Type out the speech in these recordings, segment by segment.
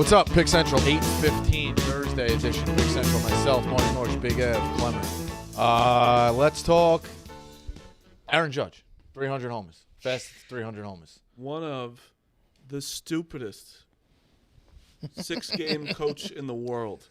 What's up, Pick Central? 8:15 Thursday edition. Pick Central. Myself, Marty Norch, Big Ev, Clement. Let's talk Aaron Judge. 300 homers. Fastest 300 homers. One of the stupidest six-game coach in the world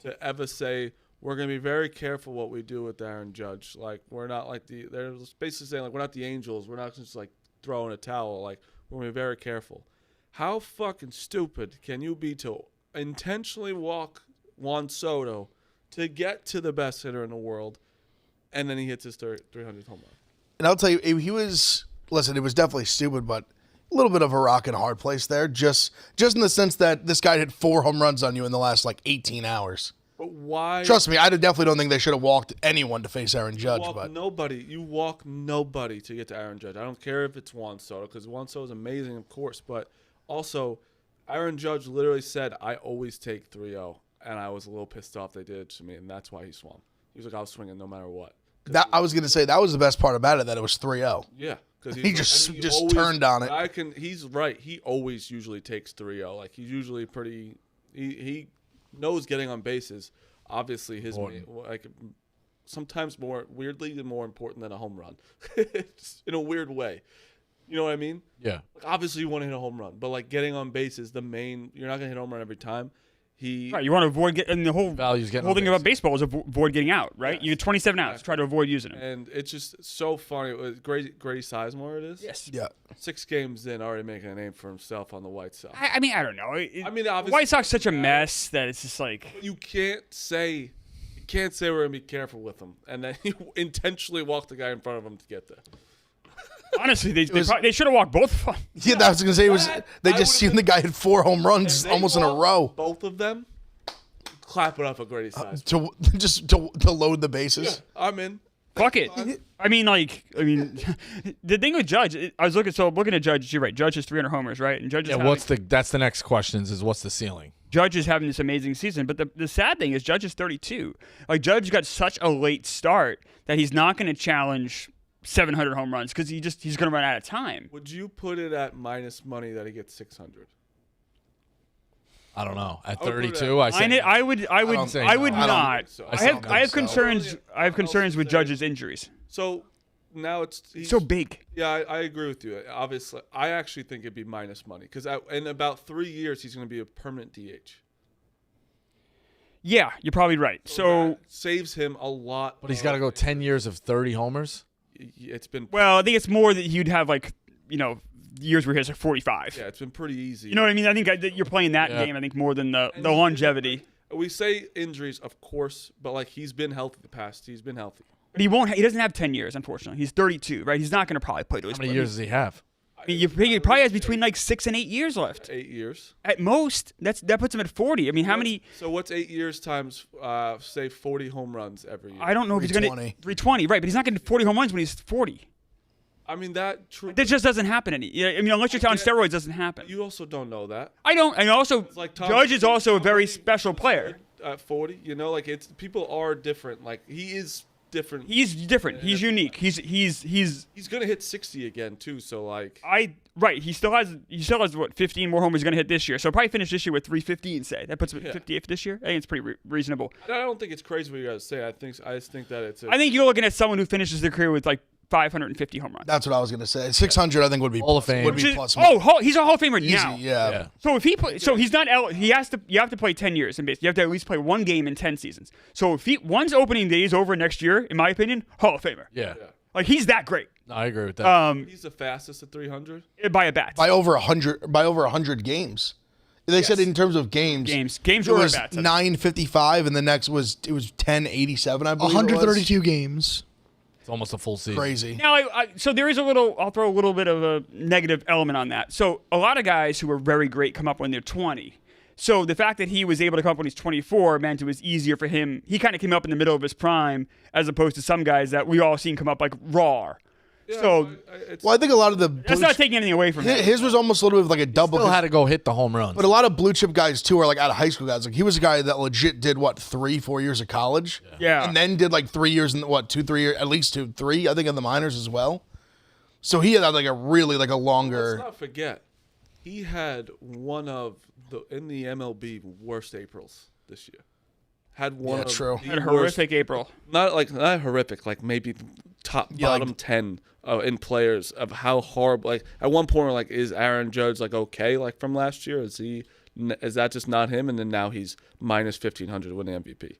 to ever say, we're going to be very careful what we do with Aaron Judge. Like, we're not like they're basically saying, like, we're not the Angels. We're not just, like, throwing a towel. Like, we're going to be very careful. How fucking stupid can you be to intentionally walk Juan Soto to get to the best hitter in the world, and then he hits his 300th home run? And I'll tell you, he was, listen, it was definitely stupid, but a little bit of a rock and a hard place there, just in the sense that this guy hit 4 home runs on you in the last, 18 hours. But why? Trust me, I definitely don't think they should have walked anyone to face Aaron Judge. You walk nobody to get to Aaron Judge. I don't care if it's Juan Soto, because Juan Soto is amazing, of course, but also, Aaron Judge literally said, I always take 3-0, and I was a little pissed off they did it to me, and that's why he swung. He was like, I was swinging no matter what. I was going to say, that was the best part about it, that it was 3-0. Yeah. He just turned on it. He's right. He always usually takes 3-0. Like, he's usually pretty – he knows getting on bases. Obviously, his sometimes more – weirdly, more important than a home run. In a weird way. You know what I mean? Yeah. Like, obviously, you want to hit a home run, but like getting on base is the main. You're not going to hit a home run every time. Right, you want to avoid getting the whole thing about baseball is avoid getting out, right? Yes. You get 27 outs. Try to avoid using them. And it's just so funny. It was Grady Sizemore, it is. Yes. Yeah. 6 games in, already making a name for himself on the White Sox. I mean, I don't know. The White Sox such a mess that it's just like you can't say we're going to be careful with him, and then you intentionally walk the guy in front of him to get there. Honestly, they should have walked both of them. Yeah, I was going to say they just seen the guy hit 4 home runs almost in a row. Both of them, clap it up for Grady Size. To load the bases. Yeah, I'm in. Fuck it. I mean, the thing with Judge, I'm looking at Judge. You're right. Judge has 300 homers, right? And Judge that's the next question is what's the ceiling? Judge is having this amazing season, but the sad thing is Judge is 32. Like, Judge got such a late start that he's not going to challenge 700 home runs because he's going to run out of time. Would you put it at minus money that he gets 600? I don't know. At 32, I would not. I have concerns. I have concerns with Judge's injuries. So now he's so big. Yeah, I agree with you. Obviously, I actually think it'd be minus money because in about 3 years he's going to be a permanent DH. Yeah, you're probably right. So that saves him a lot. But he's got to go 10 years of 30 homers. It's been I think it's more that you'd have years where he has 45. Yeah, it's been pretty easy. You know what I mean? I think you're playing that game. I think more than the longevity. We say injuries, of course, but he's been healthy the past. He's been healthy. But he won't. He doesn't have 10 years, unfortunately. He's 32, right? He's not going to probably play to his. How many years does he have? I mean, he probably has between 6 and 8 years left. 8 years at most. That puts him at 40. I mean, how many? So what's 8 years times say 40 home runs every year? I don't know if he's going to 320, right? But he's not getting 40 home runs when he's 40. I mean that just doesn't happen unless you're on steroids, it doesn't happen. You also don't know that. I don't. And also, Judge is also a very special player. At 40, it's people are different. He is different. He's different. He's unique. He's gonna hit 60 again too. So he still has what 15 more homers he's gonna hit this year. So probably finish this year with 315. Say that puts him at 58 this year. I think it's pretty reasonable. I don't think it's crazy what you guys say. I just think that it's. I think you're looking at someone who finishes their career with 550 home runs. That's what I was going to say. 600, I think, would be Hall of Fame. Would be plus. He's a Hall of Famer easy, now. Yeah. So if he's not. He has to. You have to play 10 years in base. You have to at least play one game in 10 seasons. So if once opening day is over next year, in my opinion, Hall of Famer. Yeah. He's that great. No, I agree with that. He's the fastest at 300 by a bat. By over 100 games. They said in terms of games. Games it was 955, and the next was 1087. I believe 132 games. It's almost a full season. Crazy. Now, so there is I'll throw a little bit of a negative element on that. So a lot of guys who are very great come up when they're 20. So the fact that he was able to come up when he's 24 meant it was easier for him. He kind of came up in the middle of his prime as opposed to some guys that we all seen come up raw. Yeah, so, I think a lot of the that's not taking anything away from him. His was almost a little bit of a double. Still had to go hit the home runs. But a lot of blue chip guys too are out of high school guys. He was a guy that legit did 3-4 years of college, and then did 3 years in 2-3 years, at least 2-3, I think, in the minors as well. So he had a really a longer. Let's not forget, he had one of in the MLB worst Aprils this year. Had one Yeah, of true. the Had a worst- horrific April. not horrific, like maybe bottom 10 in players of how horrible. Like at one point, like is Aaron Judge like okay like from last year? Is that just not him? And then now he's minus 1,500 to win the MVP.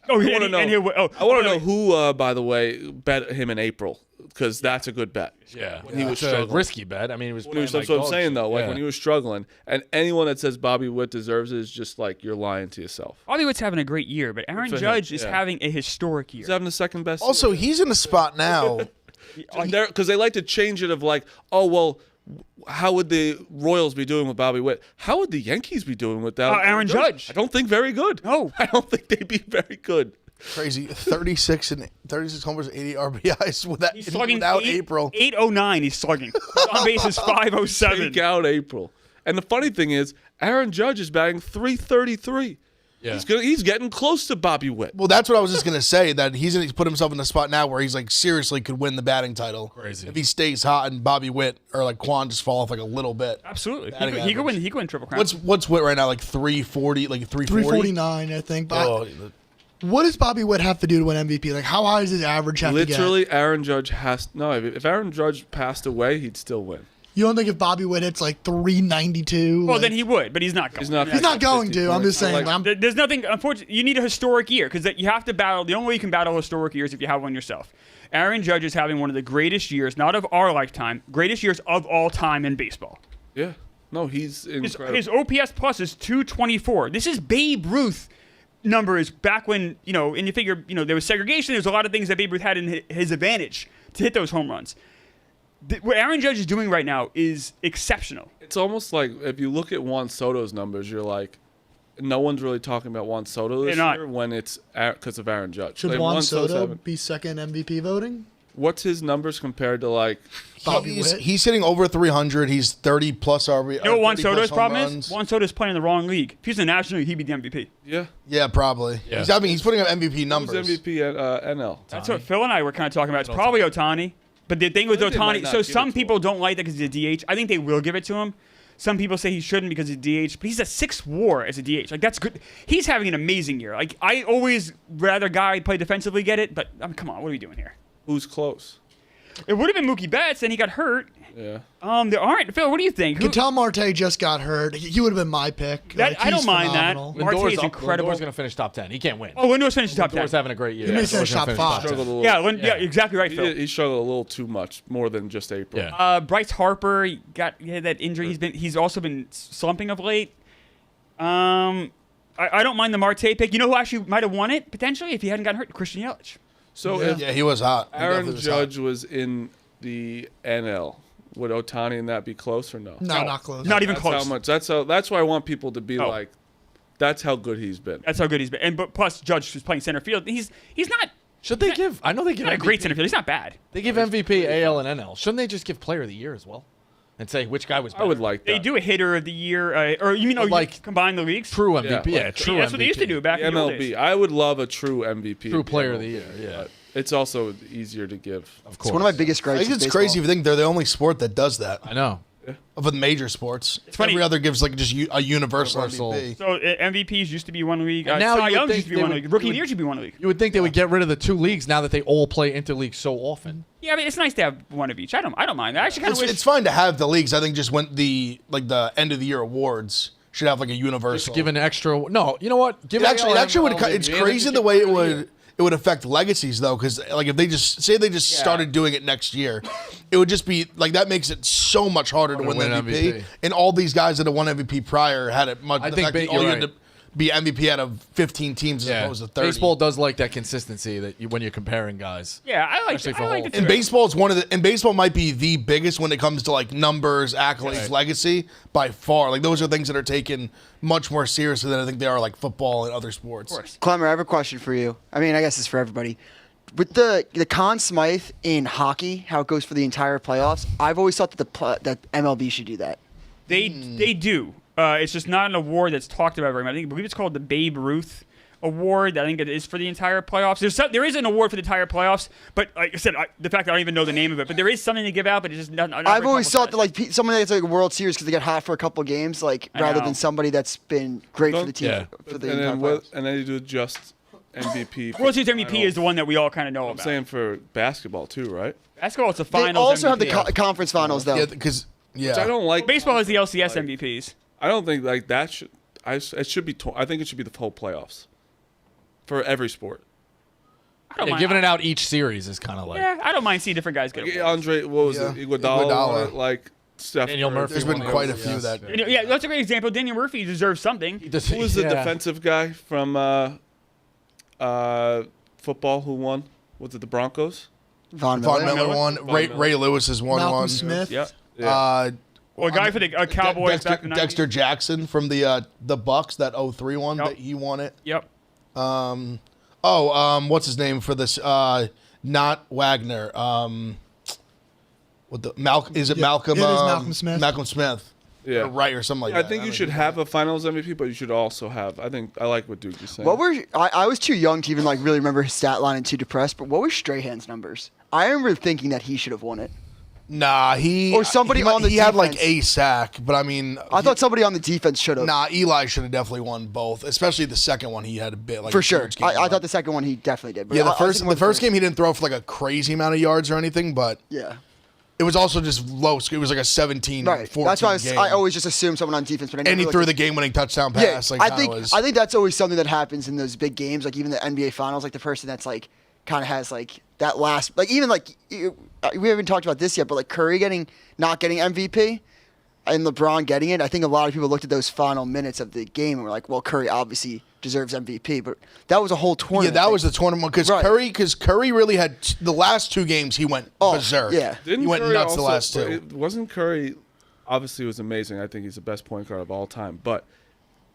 Oh, I and want to know. and he'll- oh, I want to know who, by the way, bet him in April because that's a good bet. Yeah, When he was it's a struggling. risky bet. I mean, he was. When he was, playing that's what I'm dog saying shit. though. Like Yeah. when he was struggling, and anyone that says Bobby Witt deserves it is just like you're lying to yourself. Bobby Witt's having a great year, but Aaron for him, Judge is yeah. having a historic year. He's having the second best. Also, he's in a spot now. Because they like to change it of like, oh well, how would the Royals be doing with Bobby Witt? How would the Yankees be doing without Aaron Judge. I don't think very good. No. I don't think they'd be very good. Crazy. 36 homers, 80 RBIs He's slugging without April. 809. He's slugging. His on base is 507. Take out April. And the funny thing is, Aaron Judge is batting 333. Yeah. He's getting close to Bobby Witt. Well, that's what I was just gonna say. That he's put himself in the spot now where he's like seriously could win the batting title. Crazy. If he stays hot and Bobby Witt or like Quan just fall off like a little bit. Absolutely. Batting He could win. average. He could win Triple Crown. What's Witt right now? Like 340, like 340. 349, I think. But Oh, what does Bobby Witt have to do to win MVP? Like, how high does his average have to get? Literally, Aaron Judge has no. If Aaron Judge passed away, he'd still win. You don't think if Bobby Witt hits like 392? well, like, then he would, but he's not going. he's not going 50 to. I'm just points. saying. Like, There's nothing. Unfortunately, you need a historic year because you have to battle. The only way you can battle historic years is if you have one yourself. Aaron Judge is having one of the greatest years, not of our lifetime, greatest years of all time in baseball. Yeah. No, he's incredible. His OPS plus is 224. This is Babe Ruth numbers back when, and you figure, there was segregation. There's a lot of things that Babe Ruth had in his advantage to hit those home runs. What Aaron Judge is doing right now is exceptional. It's almost like if you look at Juan Soto's numbers, you're like, no one's really talking about Juan Soto this They're not. year when it's because of Aaron Judge. should Like, Juan Soto's Soto having- be second MVP voting? What's his numbers compared to like? Bobby Witt? he's hitting over 300. He's 30 plus RBI. You know what Juan 30 plus Soto's home problem runs. is? Juan Soto's playing in the wrong league. If he's in the National League, he'd be the MVP. Yeah, Yeah, probably. Yeah. He's putting up MVP who's numbers. MVP at NL? That's what Phil and I were kind of talking about. It's probably Otani. But the thing with I think they might Otani, not so give some it to people him. don't like that because he's a DH. I think they will give it to him. Some people say he shouldn't because he's a DH, but he's a 6 WAR as a DH. Like, that's good. He's having an amazing year. Like, I always rather guy play defensively get it, but come on, what are we doing here? Who's close? It would have been Mookie Betts, then he got hurt. Yeah. There aren't. Phil, what do you think? Who- Ketel Marte just got hurt. He would have been my pick. That- I he's don't mind that. phenomenal. Marte is Lindor's incredible. Lindor's going to finish top 10. He can't win. Oh, Lindor's finished top 10. Lindor's having a great year. He may Lindor's finish gonna top 5. Struggled a little. Yeah, exactly right, Phil. He struggled a little too much, more than just April. Yeah. Bryce Harper he had that injury. He's also been slumping of late. I don't mind the Marte pick. You know who actually might have won it potentially if he hadn't gotten hurt? Christian Yelich. So if Yeah, he was hot. He Aaron definitely was Judge was in the NL, would Otani and that be close or no? No, not close. Not even That's close. how much. That's why I want people to be Oh. like, that's how good he's been. That's how good he's been. And but plus Judge is playing center field. He's not. Should they give? I know they give Not a great MVP. center field. He's not bad. They give MVP, AL, and NL. Shouldn't they just give Player of the Year as well, and say which guy was better? I would like that. They do a hitter of the year, or you mean you Like- combine the leagues? true MVP. Yeah, Yeah, true. That's what they used to do back The in the old MLB. days. I would love a true MVP. True in the Player of the MLB, Year. Yeah, but it's also easier to give. of It's course. one of my biggest gripes. I think with it's crazy if baseball. you think they're the only sport that does that. I know. Of the major sports. funny. Every other gives like just a universal Universal. MVP. So MVPs used to be one league. And now Cy you would Young think used to be they one would- league. Rookie you of the year would- should be one league. You would think they would get rid of the 2 leagues now that they all play interleague so often. Yeah, I mean it's nice to have one of each. I don't mind that. I actually kind of wish. It's fine to have the leagues. I think just when the end of the year awards should have like a universal. Just give an extra. No, you know what? Give It actually would. MLB, It's and crazy just the give way Player of the Year. it would affect legacies though, because like if they just started doing it next year, it would just be like that makes it so much harder to win the MVP. And all these guys that have won MVP prior had it much. I the think fact that you're all you right. had to be MVP out of 15 teams as Yeah. opposed to 30. Baseball does like that consistency that when you're comparing guys. yeah, I like. Especially for I like Hall. it And too. baseball is and baseball might be the biggest when it comes to like numbers, accolades, Right. legacy by far. Like those are things that are taken much more seriously than I think they are like football and other sports. Of course. Clemmer, I have a question for you. I mean, I guess it's for everybody. With the Conn Smythe in hockey, how it goes for the entire playoffs, I've always thought that MLB should do that. They do. It's just not an award that's talked about very much. I believe it's called the Babe Ruth award. I think it is for the entire playoffs. There is an award for the entire playoffs, but like I said, the fact that I don't even know the name of it, but there is something to give out, but it's just not I've always thought that like someone that's like a World Series because they get hot for a couple of games, like rather than somebody that's been great for the team. For the and then you do just MVP. World Series MVP is the one that we all kind of know I'm about. saying for basketball too, right? Basketball, it's the They finals. also MVP. have the conference finals though. Yeah, because Which I don't like. Baseball has the LCS MVPs. I don't think like that should. It should be. I think it should be the whole playoffs for every sport. I don't mind. Giving it out each series is kind of like. Yeah, I don't mind seeing different guys get Like, awards. Andre, what was it? Iguodala, like Steph Daniel Curry. Murphy. there's been won quite a the few LCS. that. Yeah, that's a great example. Daniel Murphy deserves something. Who was the defensive guy from football who won? Was it the Broncos? Von Miller won. Ray Lewis has won Malcolm one. Smith. Yeah. Or a guy for the Cowboys back in the 90s. Dexter Jackson from the Bucks, that 03 one, Yep. that he won it. Yep. What's his name for this? Not Wagner. What the Malcolm? Is it Malcolm? it is Malcolm Smith. Malcolm Smith. Yeah. Or right or something like I that. think you should have a Finals MVP, but you should also have. I like what Duke is saying. I was too young to even like really remember his stat line and too depressed. But what were Strahan's numbers? I remember thinking that he should have won it. Nah, Or somebody on the he had like defense. a sack, but I mean, I thought somebody on the defense should have. Nah, Eli should have definitely won both, especially the second one. He had a bit like for a sure. huge game I on. thought the second one he definitely did. But Yeah, I was the thinking first game he didn't throw for like a crazy amount of yards or anything, but Yeah. it was also just low. It was like a 17, Right. 14 That's why game. I always just assume someone on defense. But I and he never threw looked the game-winning touchdown Yeah, pass. Like, I kinda think that's always something that happens in those big games, like even the NBA Finals. Like the person that's like kind of has like that last, like even like we haven't talked about this yet, but like Curry not getting MVP and LeBron getting it. I think a lot of people looked at those final minutes of the game and were like, well, Curry obviously deserves MVP, but that was a whole tournament. Yeah, that was the tournament because Right. Curry really had the last two games he went berserk. yeah. he went Curry nuts the also- last two. It wasn't Curry. Obviously, was amazing. I think he's the best point guard of all time. But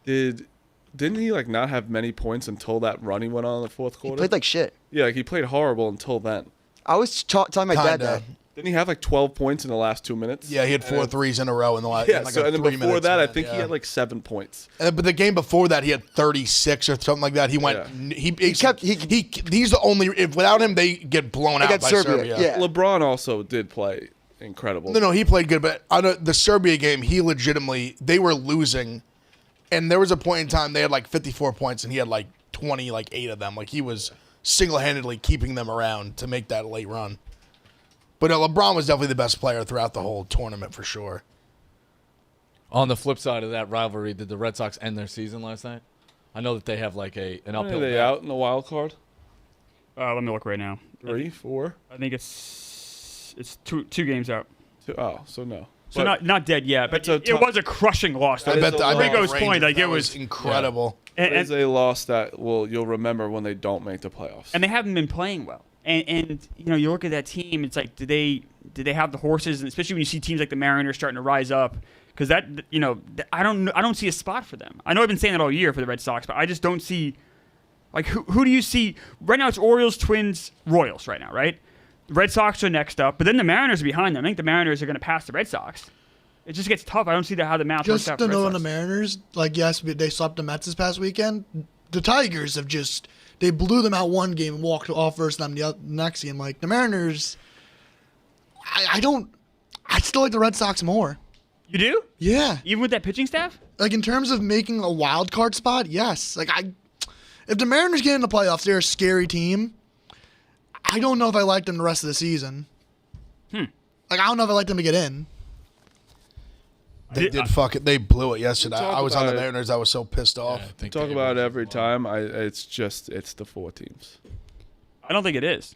didn't he like not have many points until that run he went on in the fourth He quarter? played like shit. Yeah, like he played horrible until then. I was telling my dad Kinda. that. Didn't he have like 12 points in the last 2 minutes? Yeah, he had four threes in a row in the last. Yeah, in like so a and then 3 before minutes, that, I man, think he yeah. had like 7 points. But the game before that, he had 36 or something like that. He went. Yeah. He's the only. Without him, they get blown out by Against Serbia, yeah. LeBron also did play incredible. No, he played good, but on the Serbia game, he legitimately they were losing, and there was a point in time they had like 54 points, and he had like 8 of them. Like he was single-handedly keeping them around to make that late run. But LeBron was definitely the best player throughout the whole tournament for sure. On the flip side of that rivalry, did the Red Sox end their season last night? I know that they have like an uphill. Are they battle. out in the wild card? Let me look right now. 3, 4? I think it's two games out. Oh, so no. So not dead yet, but That's a it was a crushing loss. That I is bet. a I bet Rigo's the point, Rangers, like, it that was- incredible. It is and, a loss that you'll remember when they don't make the playoffs. and they haven't been playing well. And you look at that team. It's like, did they have the horses? And especially when you see teams like the Mariners starting to rise up, because I don't see a spot for them. I know I've been saying that all year for the Red Sox, but I just don't see. Like who do you see right now? It's Orioles, Twins, Royals right now, right? The Red Sox are next up, but then the Mariners are behind them. I think the Mariners are going to pass the Red Sox. It just gets tough. I don't see how the match works Just out to for the know Red on the Sox. Mariners, like yes, they swept the Mets this past weekend. The Tigers have they blew them out one game and walked off versus them the next game. Like the Mariners, I still like the Red Sox more. You do? Yeah, Even with that pitching staff? like in terms of making a wild card spot, yes. Like if the Mariners get in the playoffs, they're a scary team. I don't know if I like them the rest of the season. Like I don't know if I like them to get in. They did fuck it. They blew it yesterday. talk I was on the about it. Mariners. I was so pissed off. I think Talk they about it were- every time. It's the 4 teams. I don't think it is.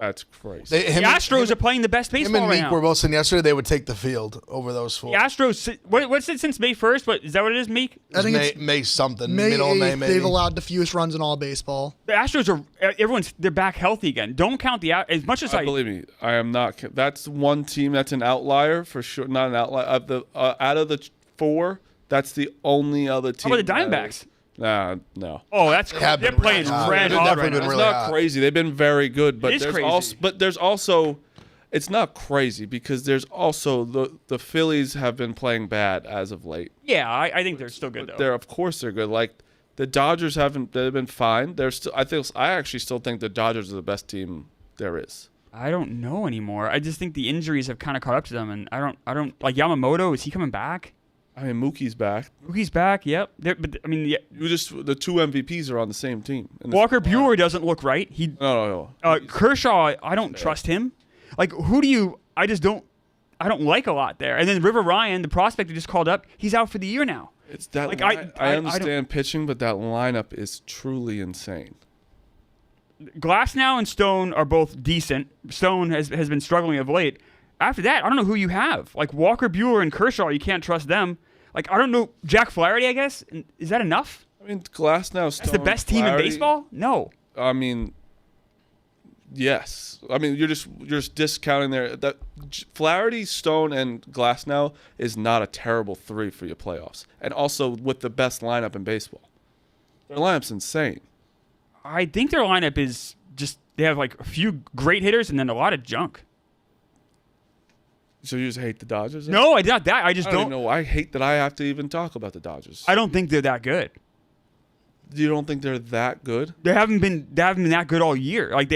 That's crazy. The Astros are playing the best Him baseball and right Meek now. were both saying yesterday they would take the field over those four. The Astros, what's it since May 1st? What is that? What it is, Meek? I think it's May something. May middle of 8th, May, maybe. they've allowed the fewest runs in all baseball. The Astros they're back healthy again. Don't count as much as Believe me, I am not. That's one team that's an outlier for sure. Not an outlier. Out of the 4, that's the only other team. How about the Diamondbacks? No. Oh, that's have they're been playing really hot. red They've hot definitely right been now. It's really not hot. crazy. They've been very good, but It is there's crazy. also, it's not crazy because there's also the Phillies have been playing bad as of late. Yeah, I think they're still good though. Of course they're good. Like The Dodgers haven't. They've been fine. They're still. I actually still think the Dodgers are the best team there is. I don't know anymore. I just think the injuries have kind of caught up to them, and I don't like Yamamoto. Is he coming back? I mean, Mookie's back. Mookie's back. Yep. But I mean, yeah. The two MVPs are on the same team. Walker Buehler doesn't look right. No. Kershaw, I don't trust him. Like, who do you? I don't like a lot there. And then River Ryan, the prospect who just called up, he's out for the year now. It's that. Like, I understand pitching, but that lineup is truly insane. Glasnow and Stone are both decent. Stone has been struggling of late. After that, I don't know who you have. Like Walker Buehler and Kershaw, you can't trust them. Like, I don't know. Jack Flaherty, I guess. Is that enough? I mean, Glasnow, Stone, That's the best team in Flaherty, baseball? No. I mean, yes. I mean, you're just discounting there. That Flaherty, Stone, and Glasnow is not a terrible three for your playoffs, and also with the best lineup in baseball. Their lineup's insane. I think their lineup is just they have like a few great hitters and then a lot of junk. So you just hate the Dodgers? No, I not that. I just I don't know. I hate that I have to even talk about the Dodgers. I don't think they're that good. You don't think they're that good? They haven't been that good all year. Like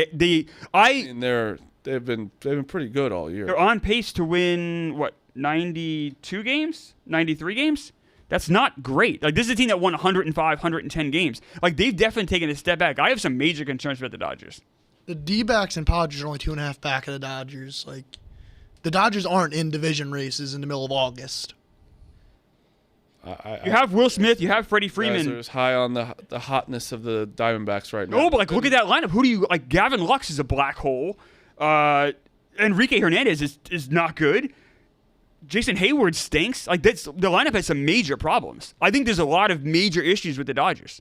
I mean, they've been pretty good all year. They're on pace to win what 92 games, 93 games. That's not great. Like, this is a team that won 105, 110 games. Like, they've definitely taken a step back. I have some major concerns about the Dodgers. The D-backs and Padres are only 2.5 back of the Dodgers. Like, the Dodgers aren't in division races in the middle of August. You have Will Smith. You have Freddie Freeman. Guys are high on the hotness of the Diamondbacks right now. No, but like, look at that lineup. Who do you like? Gavin Lux is a black hole. Enrique Hernandez is not good. Jason Hayward stinks. Like, the lineup has some major problems. I think there's a lot of major issues with the Dodgers.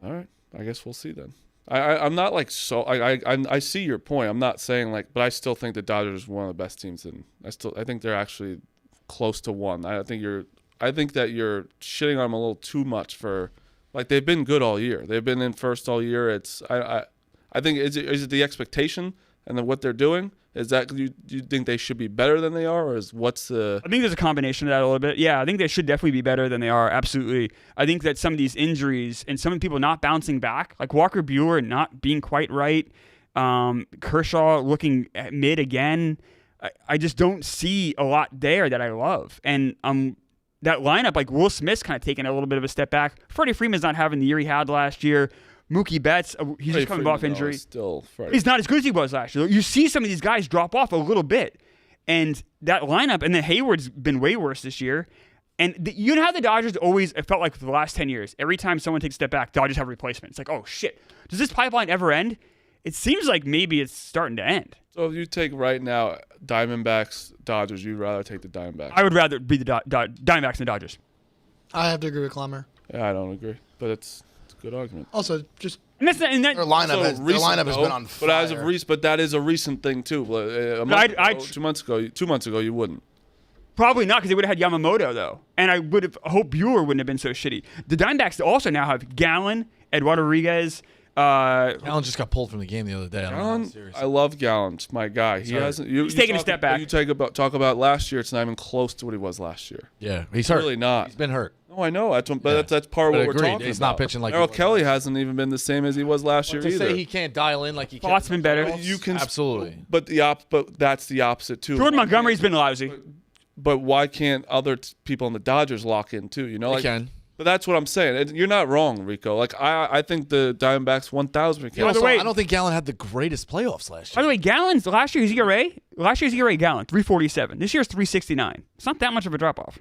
All right, I guess we'll see then. I'm not like so. I see your point. I'm not saying like, but I still think the Dodgers are one of the best teams, and I think they're actually close to one. I think that you're shitting on them a little too much for, like, they've been good all year. They've been in first all year. I think is it the expectation and then what they're doing? Is that you think they should be better than they are, or what's the? I think there's a combination of that a little bit. Yeah, I think they should definitely be better than they are. Absolutely. I think that some of these injuries and some of the people not bouncing back, like Walker Buehler not being quite right, Kershaw looking at mid again. I just don't see a lot there that I love, and that lineup, like Will Smith's kind of taking a little bit of a step back. Freddie Freeman's not having the year he had last year. Mookie Betts, he's just coming off injury. He's not as good as he was last year. You see some of these guys drop off a little bit. And that lineup, and then Hayward's been way worse this year. And you know how the Dodgers always, it felt like for the last 10 years, every time someone takes a step back, Dodgers have a replacement. It's like, oh, shit. Does this pipeline ever end? It seems like maybe it's starting to end. So if you take right now Diamondbacks, Dodgers, you'd rather take the Diamondbacks? I would rather be the Diamondbacks than the Dodgers. I have to agree with Clemmer. Yeah, I don't agree, but it's a good argument. Also, just and that's, and that, Their lineup, has been on fire. But as of recent, but that is a recent thing too. Two months ago, you wouldn't. Probably not, because they would have had Yamamoto, though. And I would have hoped Buehler wouldn't have been so shitty. The Diamondbacks also now have Gallen, Eduardo Rodriguez. Gallen just got pulled from the game the other day. I love Gallen. It's my guy. He's taking a step back. You talk about last year. It's not even close to what he was last year. Yeah, he's hurt. Really not. He's been hurt. No, I know. That's part of what we're talking about. He's not pitching like Errol Kelly hasn't even been the same as he was last year to either. say he can't dial in like he can. Thought's been better. You can absolutely. But that's the opposite too. Jordan Montgomery's been lousy. But why can't other people in the Dodgers lock in too? You know, they can. But that's what I'm saying. You're not wrong, Rico. Like I think the Diamondbacks 1,000%. Yeah, also, I don't think Gallen had the greatest playoffs last year. By the way, Gallen's last year's ERA, Gallen 3.47. This year's 3.69. It's not that much of a drop off.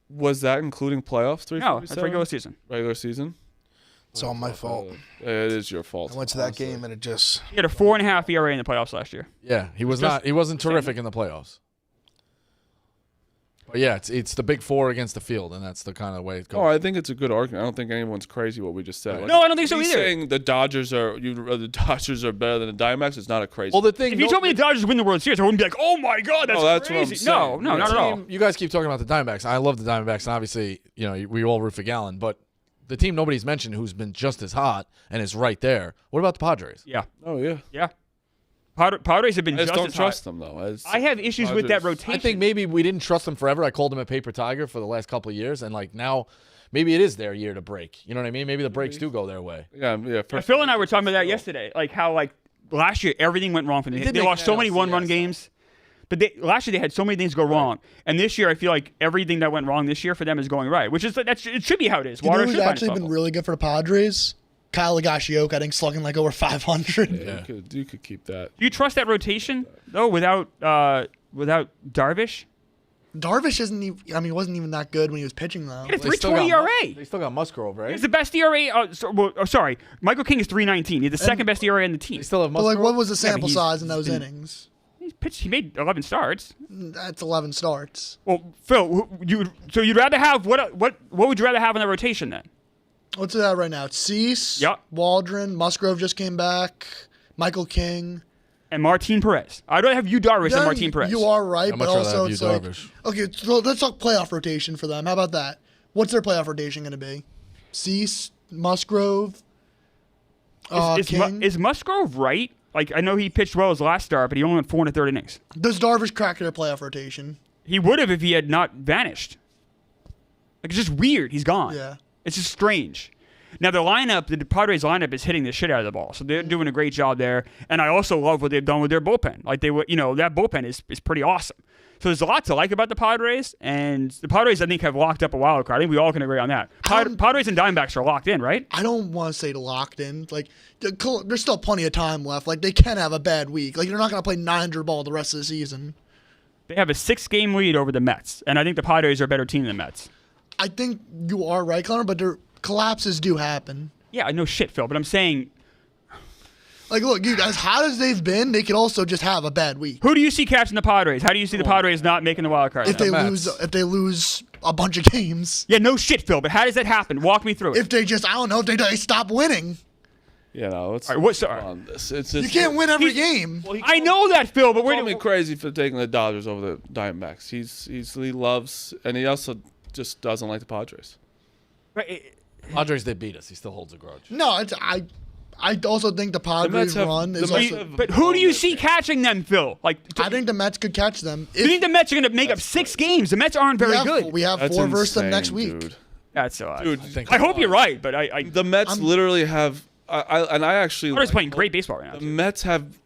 Was that including playoffs? 3.47? No, that's regular season. Regular season. It's all my fault. It is your fault. I went to that game and it just. He had a 4.5 ERA in the playoffs last year. Yeah, he wasn't terrific in the playoffs. But yeah, it's the big four against the field, and that's the kind of way it goes. Oh, I think it's a good argument. I don't think anyone's crazy what we just said. Right. Like, no, I don't think so either. Saying the Dodgers are better than the Diamondbacks is not a crazy. Well, the thing. If you told me the Dodgers win the World Series, I wouldn't be like, "Oh my God, that's crazy." What I'm saying. No, not at all. You guys keep talking about the Diamondbacks. I love the Diamondbacks, and obviously, we all root for Gallen. But the team nobody's mentioned who's been just as hot and is right there. What about the Padres? Yeah. Oh yeah. Yeah. Padres have been I just just don't as trust hot. them though. I have issues with that Padres- rotation. I think maybe we didn't trust him forever. I called him a paper tiger for the last couple of years, and like now, maybe it is their year to break. You know what I mean? Maybe the breaks do go their way. Yeah. Phil and I were talking about that yesterday. Like how last year everything went wrong for them. did They make lost so many NLCS, one-run though. games. But last year they had so many things go wrong, and this year I feel like everything that went wrong this year for them is going right, which is it should be how it is. You know Water who's should find actually its been level. really good for the Padres? Kyle Higashioka, I think, slugging like over 500. Yeah, you could keep that. Do you trust that rotation though without Darvish? Darvish isn't even, I mean, he wasn't even that good when he was pitching, though. He had a They still 3.20 got ERA. They still got Musgrove, right? It's the best ERA. Sorry, Michael King is 3.19. He's the second best ERA in the team. They still have But, Musgrove. like, what was the Yeah, but sample he's- size in he's those been- innings? He made 11 starts. That's 11 starts. Well, Phil, you'd rather have what would you rather have in the rotation then? What's it at right now? It's Cease, Yep. Waldron, Musgrove just came back, Michael King. And Martin Perez. I'd rather have you Darvish than Yeah, Martin Perez. You are right, I'd but much rather also have it's you, like Darvish. okay. So let's talk playoff rotation for them. How about that? What's their playoff rotation going to be? Cease, Musgrove, King. Is Musgrove right? Like I know he pitched well his last start, but he only went 4 1/3 innings. Does Darvish crack their playoff rotation? He would have if he had not vanished. Like it's just weird. He's gone. Yeah. It's just strange. Now the Padres lineup is hitting the shit out of the ball, so they're doing a great job there. And I also love what they've done with their bullpen. Like that bullpen is pretty awesome. So there's a lot to like about the Padres, and the Padres I think have locked up a wild card. I think we all can agree on that. Padres and Diamondbacks are locked in, right? I don't want to say locked in. Like there's still plenty of time left. Like they can have a bad week. Like you're not going to play 900 ball the rest of the season. They have a 6-game lead over the Mets, and I think the Padres are a better team than the Mets. I think you are right, Connor, but their collapses do happen. Yeah, I know shit, Phil, but I'm saying, Like, look, dude, as hot as they've been, they could also just have a bad week. who do you see catching the Padres? How do you see the Padres not making the wild card? If then? they lose a bunch of games. Yeah, no shit, Phil, but how does that happen? Walk me through it. If they just, I don't know, if they stop winning. Yeah, no. It's All right, what's on this. It's You can't win every game. I know that, Phil, but Call me crazy for taking the Dodgers over the Diamondbacks. He loves, and he also just doesn't like the Padres. Padres did beat us. He still holds a grudge. No, I also think the Padres Mets have- run the is Mets also. have- But who do you see catching them, Phil? Like, I think the Mets could catch them. you think the Mets are going to make up 6 games? The Mets aren't very good. We have That's 4 versus them insane, next week. dude. That's so. Dude, I hope you're right, but I The Mets literally have. I actually. Padres playing great baseball right now. The too. Mets have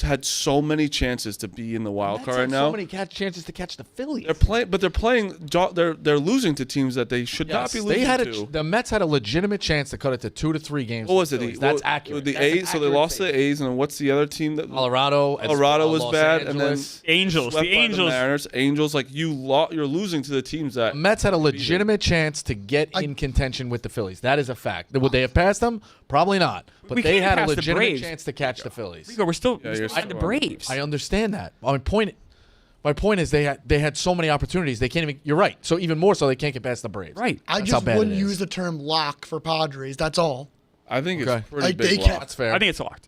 had so many chances to be in the wild Mets card right have now. so many chances to catch the Phillies. They're playing, but they're playing. They're losing to teams that they should not be losing they had to. the Mets had a legitimate chance to cut it to 2 to 3 games. What with was the it? Phillies. That's what- accurate. The That's an A's. So they accurate lost to statement. the A's, and then what's the other team that? Colorado. Colorado was Los bad, and then Angeles. Angels. swept The by Angels. Mariners. Angels. Like you're losing to the teams that. The Mets had a legitimate chance to get in contention with the Phillies. That is a fact. Would they have passed them? Probably not. But We they can't had a pass the legitimate Braves. chance to catch the Phillies. Rico, we're still you're on the still- Braves. I understand that. My point is they had so many opportunities. They can't even. You're right. So even more so, they can't get past the Braves. Right. I That's how just bad wouldn't it is. use the term lock for Padres. That's all. I think Okay. it's pretty Like, big. they loss. can't- That's fair. I think it's locked.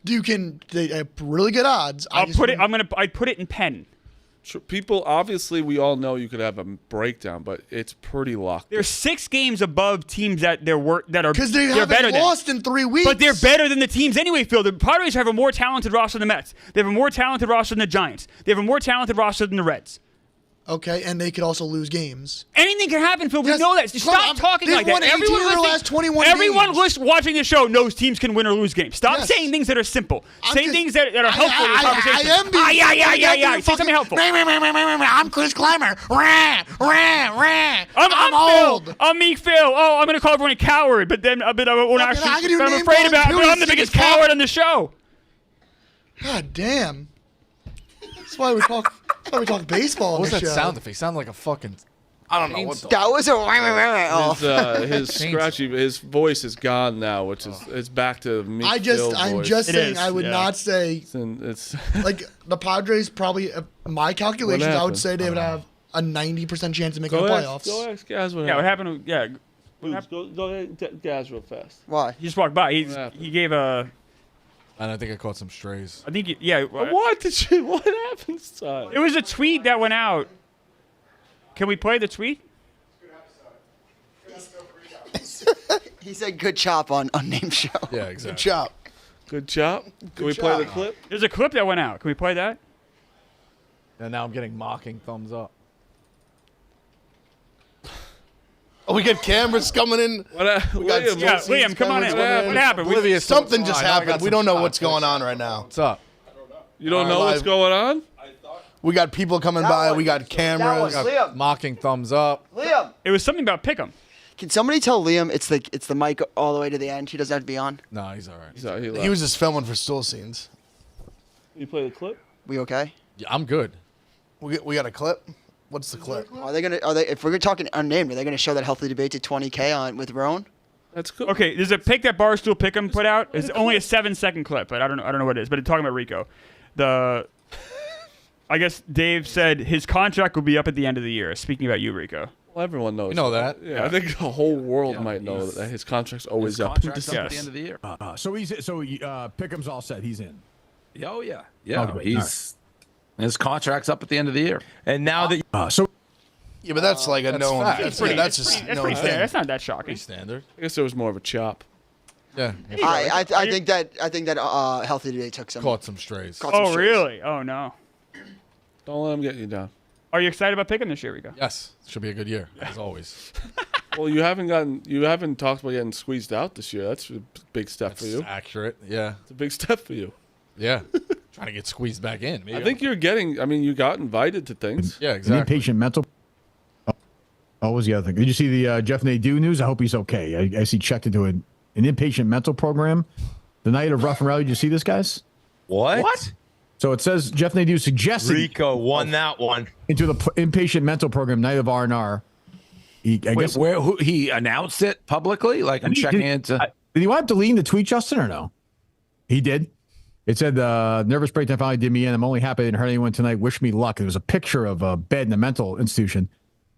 They have really good odds. I'd put it in pen. People, obviously, we all know you could have a breakdown, but it's pretty locked. They're 6 games above teams that are because they they're better haven't than. lost in 3 weeks. But they're better than the teams anyway, Phil. The Padres have a more talented roster than the Mets. They have a more talented roster than the Giants. They have a more talented roster than the Reds. Okay, and they could also lose games. Anything can happen, Phil. We Yes, know that. come Stop on, talking they've like that. won 18 of their last 21 everyone games. watching the show knows teams can win or lose games. Stop Yes. saying things that are simple. Say just- things that are helpful in the conversation. I am being. Yeah. Say something helpful. I'm Chris Clemmer. I'm Phil. old. I'm Meek Phil. Oh, I'm going to call everyone a coward, but then I won't I actually. could do But I'm name afraid calling about. too, But you I'm the biggest sick as fuck. coward on the show. God damn. That's why we talk. That's why we talk baseball What on was the that show. sound effect? Sound like a fucking. I don't know what the. That was a off. His scratchy, his voice is gone now, which is it's back to me. I'm voice. just It saying. is, I would yeah. not say It's like the Padres. Probably my calculations. I would happened? say they would have a 90% chance of making go the ask, playoffs. go ask Gaz what Yeah, what happened. happened? Yeah. Go ahead, Gaz real fast. Why? He just walked by. happened? He gave a. And I think I caught some strays. I think. Yeah. What did you? What happened, son? It was a tweet that went out. Can we play the tweet? He said good chop on unnamed show. Yeah, Good exactly. job. Good job. Can we play the clip? There's a clip that went out. Can we play that? And now I'm getting mocking thumbs up. Oh, we got cameras coming in. What, Liam, Yeah, Liam, come on in. What happened? Oblivious to Something what's just going on. I got happened. We some don't know shots. what's going on right now. What's up? you don't All know right, what's live. going on? We got people coming by. We got cameras. Liam. Mocking thumbs up. Liam. It was something about Pick'em. Can somebody tell Liam it's the mic all the way to the end? He doesn't have to be on. No, he's all right. So he He left. was just filming for stool scenes. You play the clip? We okay? Yeah, I'm good. We got a clip. What's the clip? Are they if we're talking unnamed, are they gonna show that healthy debate to 20K on with Roan? That's cool. Okay, there's a pick that Barstool Pick'em put out. It's only a 7-second clip, but I don't know what it is. But it's talking about Rico. I guess Dave said his contract will be up at the end of the year. Speaking about you, Rico. Well, everyone knows. You know that. Yeah, I think the whole world might know that his contract's always up. Contract's up at Yes. the end of the year. So Pickham's all set. He's in. Oh yeah, yeah. Okay, He's his contract's up at the end of the year. And now that Yeah, but that's like a That's known. fact. That's, Pretty- that's just That's known pretty fair. thing. That's not that shocking. Pretty standard. I guess there was more of a chop. Yeah. I think that healthy debate took some. Caught some strays. Caught some Oh, strays. really? Oh, no. Don't let him get you down. Are you excited about Pick'em this year, Rico? Yes. Should be a good year, as always. Well, you haven't talked about getting squeezed out this year. That's a big step for That's you. accurate. Yeah. It's a big step for you. Yeah. Trying to get squeezed back in. Maybe I think you're getting. I mean, you got invited to things. Yeah, An exactly. inpatient mental. Oh, what was the other thing? Did you see the Jeff Nadeau news? I hope he's okay. I see checked into an inpatient mental program the night of Rough and Rowdy. Did you see this, guys? What? So it says Jeff Nadeau suggested Rico won that one. into the inpatient mental program night of R&R. I guess who he announced it publicly, like I'm checking into. Did he wind up deleting the tweet, Justin, or no? He did. It said, nervous breakdown finally did me in. I'm only happy I didn't hurt anyone tonight. Wish me luck. There was a picture of a bed in a mental institution.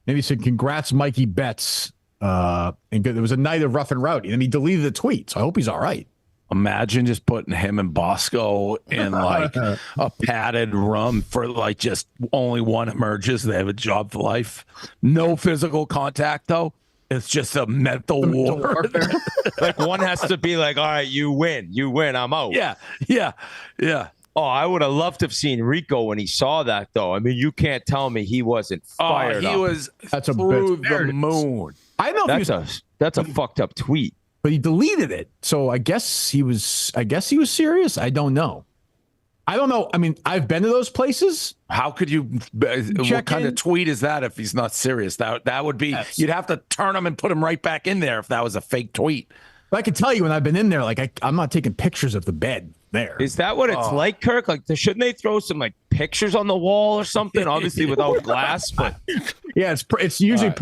Maybe he said, congrats, Mikey Betts. And there was a night of Rough and Rowdy. And he deleted the tweet. So I hope he's all right. Imagine just putting him and Bosco in like a padded room for like just only one emerges. They have a job for life. No physical contact though. It's just a mental war. Like one has to be like, all right, you win, I'm out. Yeah. Oh, I would have loved to have seen Rico when he saw that, though. I mean, you can't tell me he wasn't fired He up. was That's a through bit- there it the is. moon. I don't know if he was, That's a fucked up tweet. but he deleted it. So I guess he was serious. I don't know. I mean, I've been to those places. How could you? What Check kind in. of tweet is that if he's not serious? That would be. Yes. You'd have to turn him and put him right back in there if that was a fake tweet. But I can tell you when I've been in there, like I'm not taking pictures of the bed there. Is that what it's like, Kirk? Like, shouldn't they throw some like pictures on the wall or something? Obviously without glass, but Yeah, it's usually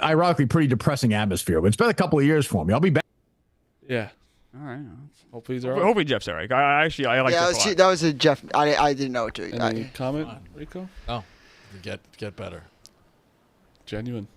ironically pretty depressing atmosphere. But it's been a couple of years for me. I'll be back. Yeah. All right. Hopefully he's all right. Hopefully Jeff's all right. I like Yeah, this a lot. that was a Jeff. I didn't know what to. Any comment, Rico? Oh, get better. Genuine.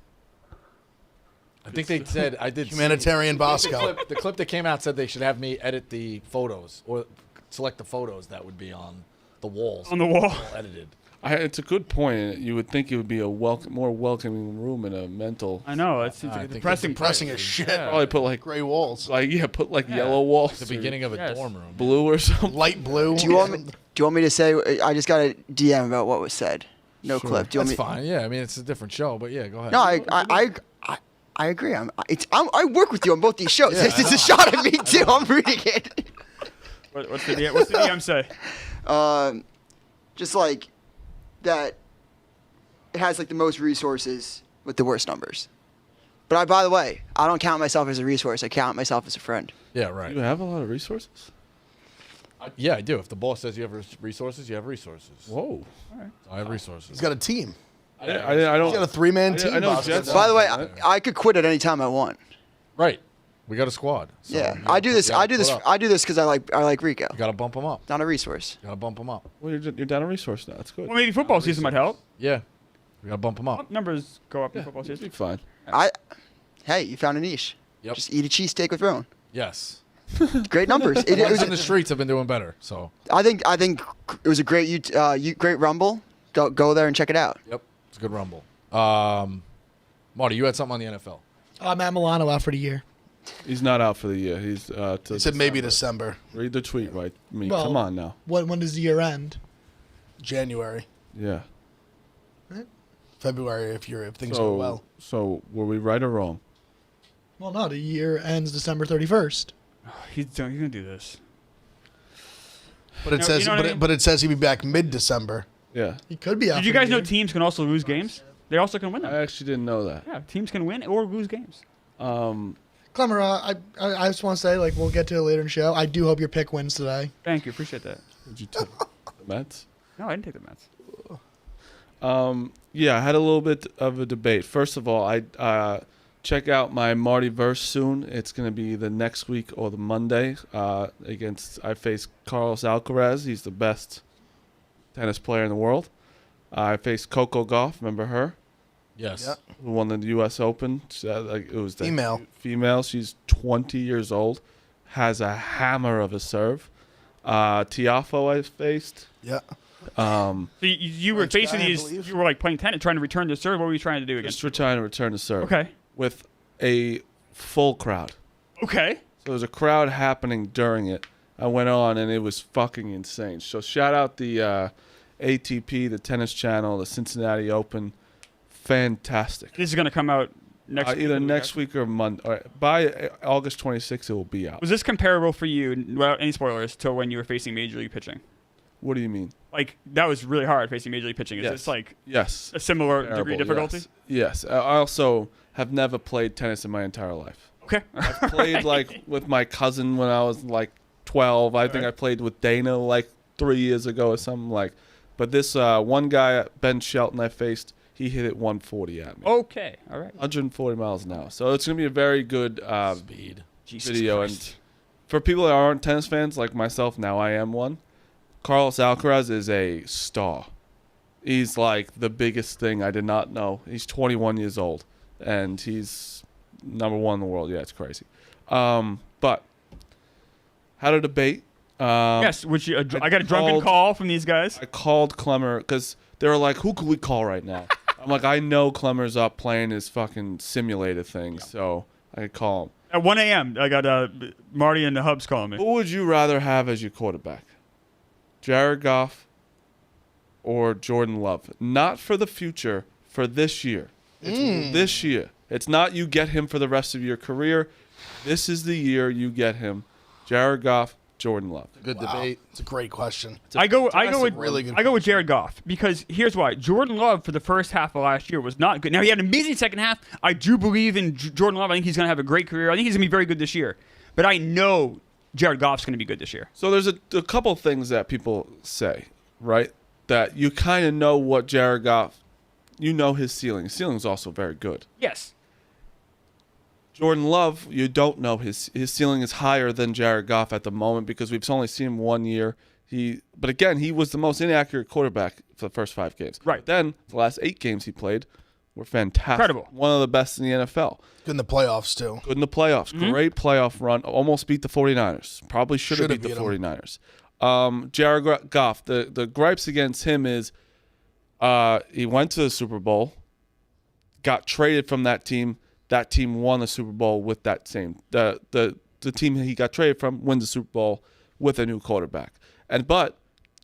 I think they said I did. Humanitarian Bosco. The clip that came out said they should have me edit the photos or select the photos that would be on the walls. On the wall. All edited. It's a good point. You would think it would be a more welcoming room in a mental. I know. It's I think depressing. Depressing as shit. Probably put like Gray walls. put like yellow walls. The or beginning of a Yes. dorm room. blue or something. Light blue. Do you want me to say? I just got a DM about what was said. No clip. Do you That's want me? fine. Yeah, I mean it's a different show, but yeah, go ahead. No, I agree. I work with you on both these shows. It's a shot at me too. I'm reading it. What's the DM say? Just like that. It has like the most resources with the worst numbers. But by the way, I don't count myself as a resource. I count myself as a friend. Yeah, right. You have a lot of resources. Yeah, I do. If the boss says you have resources, you have resources. Whoa. I have resources. He's got a team. I don't. He's got a three-man team. I know Bosco. Jets- By the way, I could quit at any time I want. Right. We got a squad. So Yeah, you I do this. gotta I do this. put up. I do this because I like Rico. You got to bump them up. Not a resource. You got to bump them up. Well, you're down a resource now. That's good. Well, maybe football season might help. Yeah. We got to bump them up. Numbers go up in Yeah, football it'll season. be fine. Hey, you found a niche. Yep. Just eat a cheesesteak with Rowan. Yes. Great numbers. It Guys was. in the streets have been doing better. So. I think it was a great great rumble. Go there and check it out. Yep. It's a good rumble. Marty, you had something on the NFL. Matt Milano out for the year. He's not out for the year. He's He said maybe December, Read the tweet, right? Well, Come on now. When does the year end? January, Yeah. February if things go well. So were we right or wrong? Well, no, the year ends December 31st. He's gonna do this. But it You says know what I mean? but it says he'll be back mid-December. Yeah. He could be out. Did you for the guys know year. teams can also lose games? They also can win I them. actually didn't know that. Yeah, teams can win or lose games. Clemmer, I just want to say, like, we'll get to it later in the show. I do hope your pick wins today. Thank you, appreciate that. Did you take the Mets? No, I didn't take the Mets. Yeah, I had a little bit of a debate. First of all, I check out my Marty verse soon. It's going to be the next week or the Monday. I face Carlos Alcaraz. He's the best tennis player in the world. I faced Coco Gauff. Remember her? Yes. Yeah. Who won the U.S. Open? It was the Female. Female. She's 20 years old. Has a hammer of a serve. Tiafo I faced. Yeah. So you were French guy, facing I these. believe. You were like playing tennis, trying to return the serve. What were you trying to do again? Just trying to return the serve. Okay. With a full crowd. Okay. So there was a crowd happening during it. I went on and it was fucking insane. So shout out the ATP, the Tennis Channel, the Cincinnati Open. Fantastic. This is gonna come out next. Either week. next week or Monday. By August 26th, it will be out. Was this comparable for you? Without any spoilers, to when you were facing Major League pitching? What do you mean? Like that was really hard facing Major League pitching. Is Yes. this like Yes. a similar degree Terrible, of difficulty? Yes. I also have never played tennis in my entire life. Okay. I played like with my cousin when I was like 12. I think I played with Dana like 3 years ago or something like. But this one guy, Ben Shelton, I faced, he hit it 140 at me. Okay. All right. 140 miles an hour. So it's going to be a very good Speed. Jesus video. Christ. And for people that aren't tennis fans like myself, now I am one, Carlos Alcaraz is a star. He's like the biggest thing I did not know. He's 21 years old, and he's number one in the world. Yeah, it's crazy. But had a debate. Yes, which I got a drunken call from these guys. I called Clemmer because they were like, who could we call right now? I'm like, I know Clemmer's up playing his fucking simulator thing, so I could call him. At 1 a.m., I got Marty and the Hubs calling me. Who would you rather have as your quarterback? Jared Goff or Jordan Love? Not for the future, for this year. It's this year. It's not you get him for the rest of your career. This is the year you get him. Jared Goff, Jordan Love. Good Wow. debate. It's a great question. I go with really good Jared Goff because here's why. Jordan Love for the first half of last year was not good. Now he had an amazing second half. I do believe in Jordan Love. I think he's going to have a great career. I think he's going to be very good this year. But I know Jared Goff's going to be good this year. So there's a couple things that people say, right? That you kind of know what Jared Goff, you know his ceiling. His ceiling is also very good. Yes. Jordan Love, you don't know his ceiling is higher than Jared Goff at the moment because we've only seen him 1 year. But again, he was the most inaccurate quarterback for the first 5 games. Right. But then the last 8 games he played were fantastic. Incredible. One of the best in the NFL. Good in the playoffs too. Good in the playoffs. Great playoff run. Almost beat the 49ers. Probably should have beat the beat 'em. 49ers. Jared Goff, the gripes against him is he went to the Super Bowl, got traded from that team. That team won the Super Bowl with that same the team he got traded from wins the Super Bowl with a new quarterback. But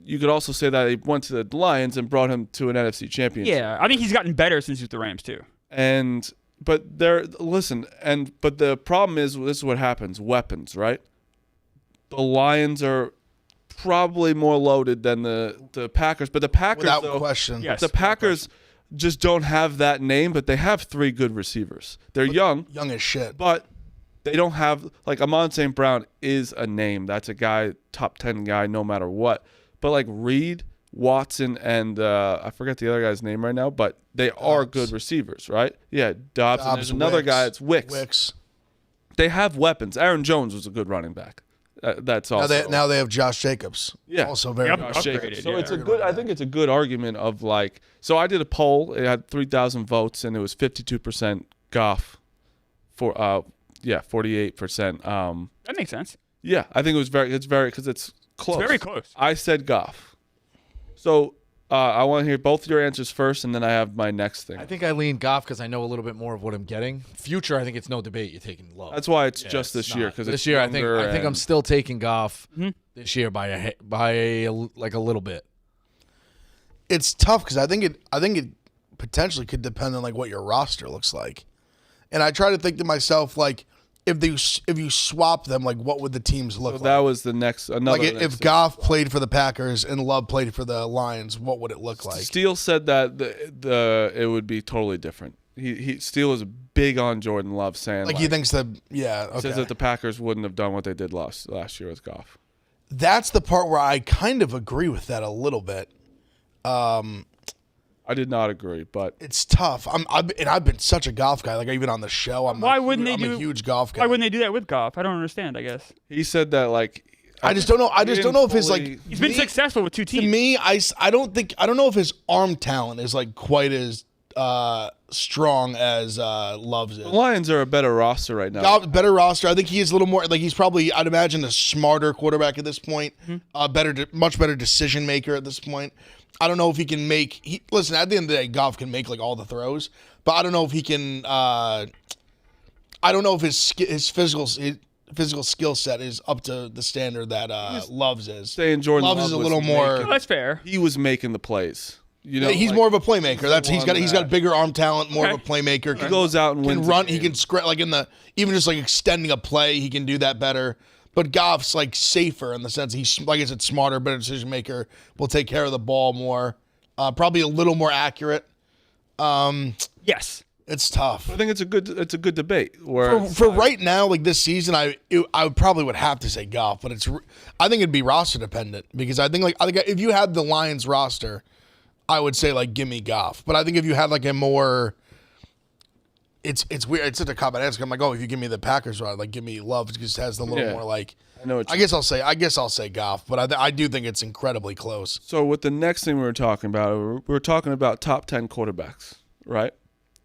you could also say that he went to the Lions and brought him to an NFC championship. Yeah, I think he's gotten better since he's with the Rams too. But the problem is this is what happens. Weapons, right? The Lions are probably more loaded than the Packers, but the Packers Without though, question. Yes. the Packers just don't have that name, but they have 3 good receivers. They're young, Young as shit. but they don't have like Amon St. Brown is a name. That's a guy, top 10 guy, no matter what. But like Reed, Watson, and I forget the other guy's name right now, but they are good receivers, right? Yeah, Dobbs. And there's another Wicks. guy. It's Wicks. Wicks. They have weapons. Aaron Jones was a good running back. That's also Now they have Josh Jacobs. Yeah. Also very Yep. good. Josh Jacobs. Upgraded, So yeah. it's a good. I think it's a good argument of like. So I did a poll. It had 3,000 votes, and it was 52% Goff, for 48%. That makes sense. Yeah, I think it was very. It's very because it's close. It's very close. I said Goff. So I want to hear both your answers first, and then I have my next thing. I think I lean Goff because I know a little bit more of what I'm getting. Future, I think it's no debate. You're taking Love. That's why it's Yeah, just it's this year. not. Because This year, I think I'm still taking Goff this year by a little bit. It's tough because I think it potentially could depend on like what your roster looks like, and I try to think to myself like if you swap them, like what would the teams look like? That was the next another. Like if Goff played for the Packers and Love played for the Lions, what would it look like? Steele said that it would be totally different. Steele is big on Jordan Love, saying Like he thinks that says that the Packers wouldn't have done what they did last year with Goff. That's the part where I kind of agree with that a little bit. I did not agree, but It's tough. I've been such a golf guy. Like even on the show, I'm a huge golf guy. Why wouldn't they do that with Goff? I don't understand. I guess he said that like I just don't know. I just don't know if his like he's been successful with two to teams. me. I don't know if his arm talent is like quite as strong as Love's is. the Lions are a better roster right now. Better roster. I think he is a little more like he's probably I'd imagine a smarter quarterback at this point. Much better decision maker at this point. I don't know if he can make. Listen, at the end of the day, Goff can make like all the throws, but I don't know if he can. I don't know if his physical skill set is up to the standard that Love's is. Saying Jordan Love is a little more. No, that's fair. He was making the plays. You know, He's like, more of a playmaker. He's got that. bigger arm talent, more of a playmaker. He goes out and can wins. run. He can like in the even just like extending a play. He can do that better. But Goff's like safer in the sense he's like I said, smarter, better decision maker. Will take care of the ball more. Probably a little more accurate. Yes. It's tough. I think it's a good debate. Where For right now, like this season, I probably would have to say Goff, but I think it'd be roster dependent because I think if you had the Lions roster, I would say like give me Goff. But I think if you had like a more, it's weird. It's such a cop-out answer. I'm like, oh, if you give me the Packers roster, like give me Love because it has the little more like. I know. I guess I'll say Goff, but I do think it's incredibly close. So with the next thing we were talking about top 10 quarterbacks, right?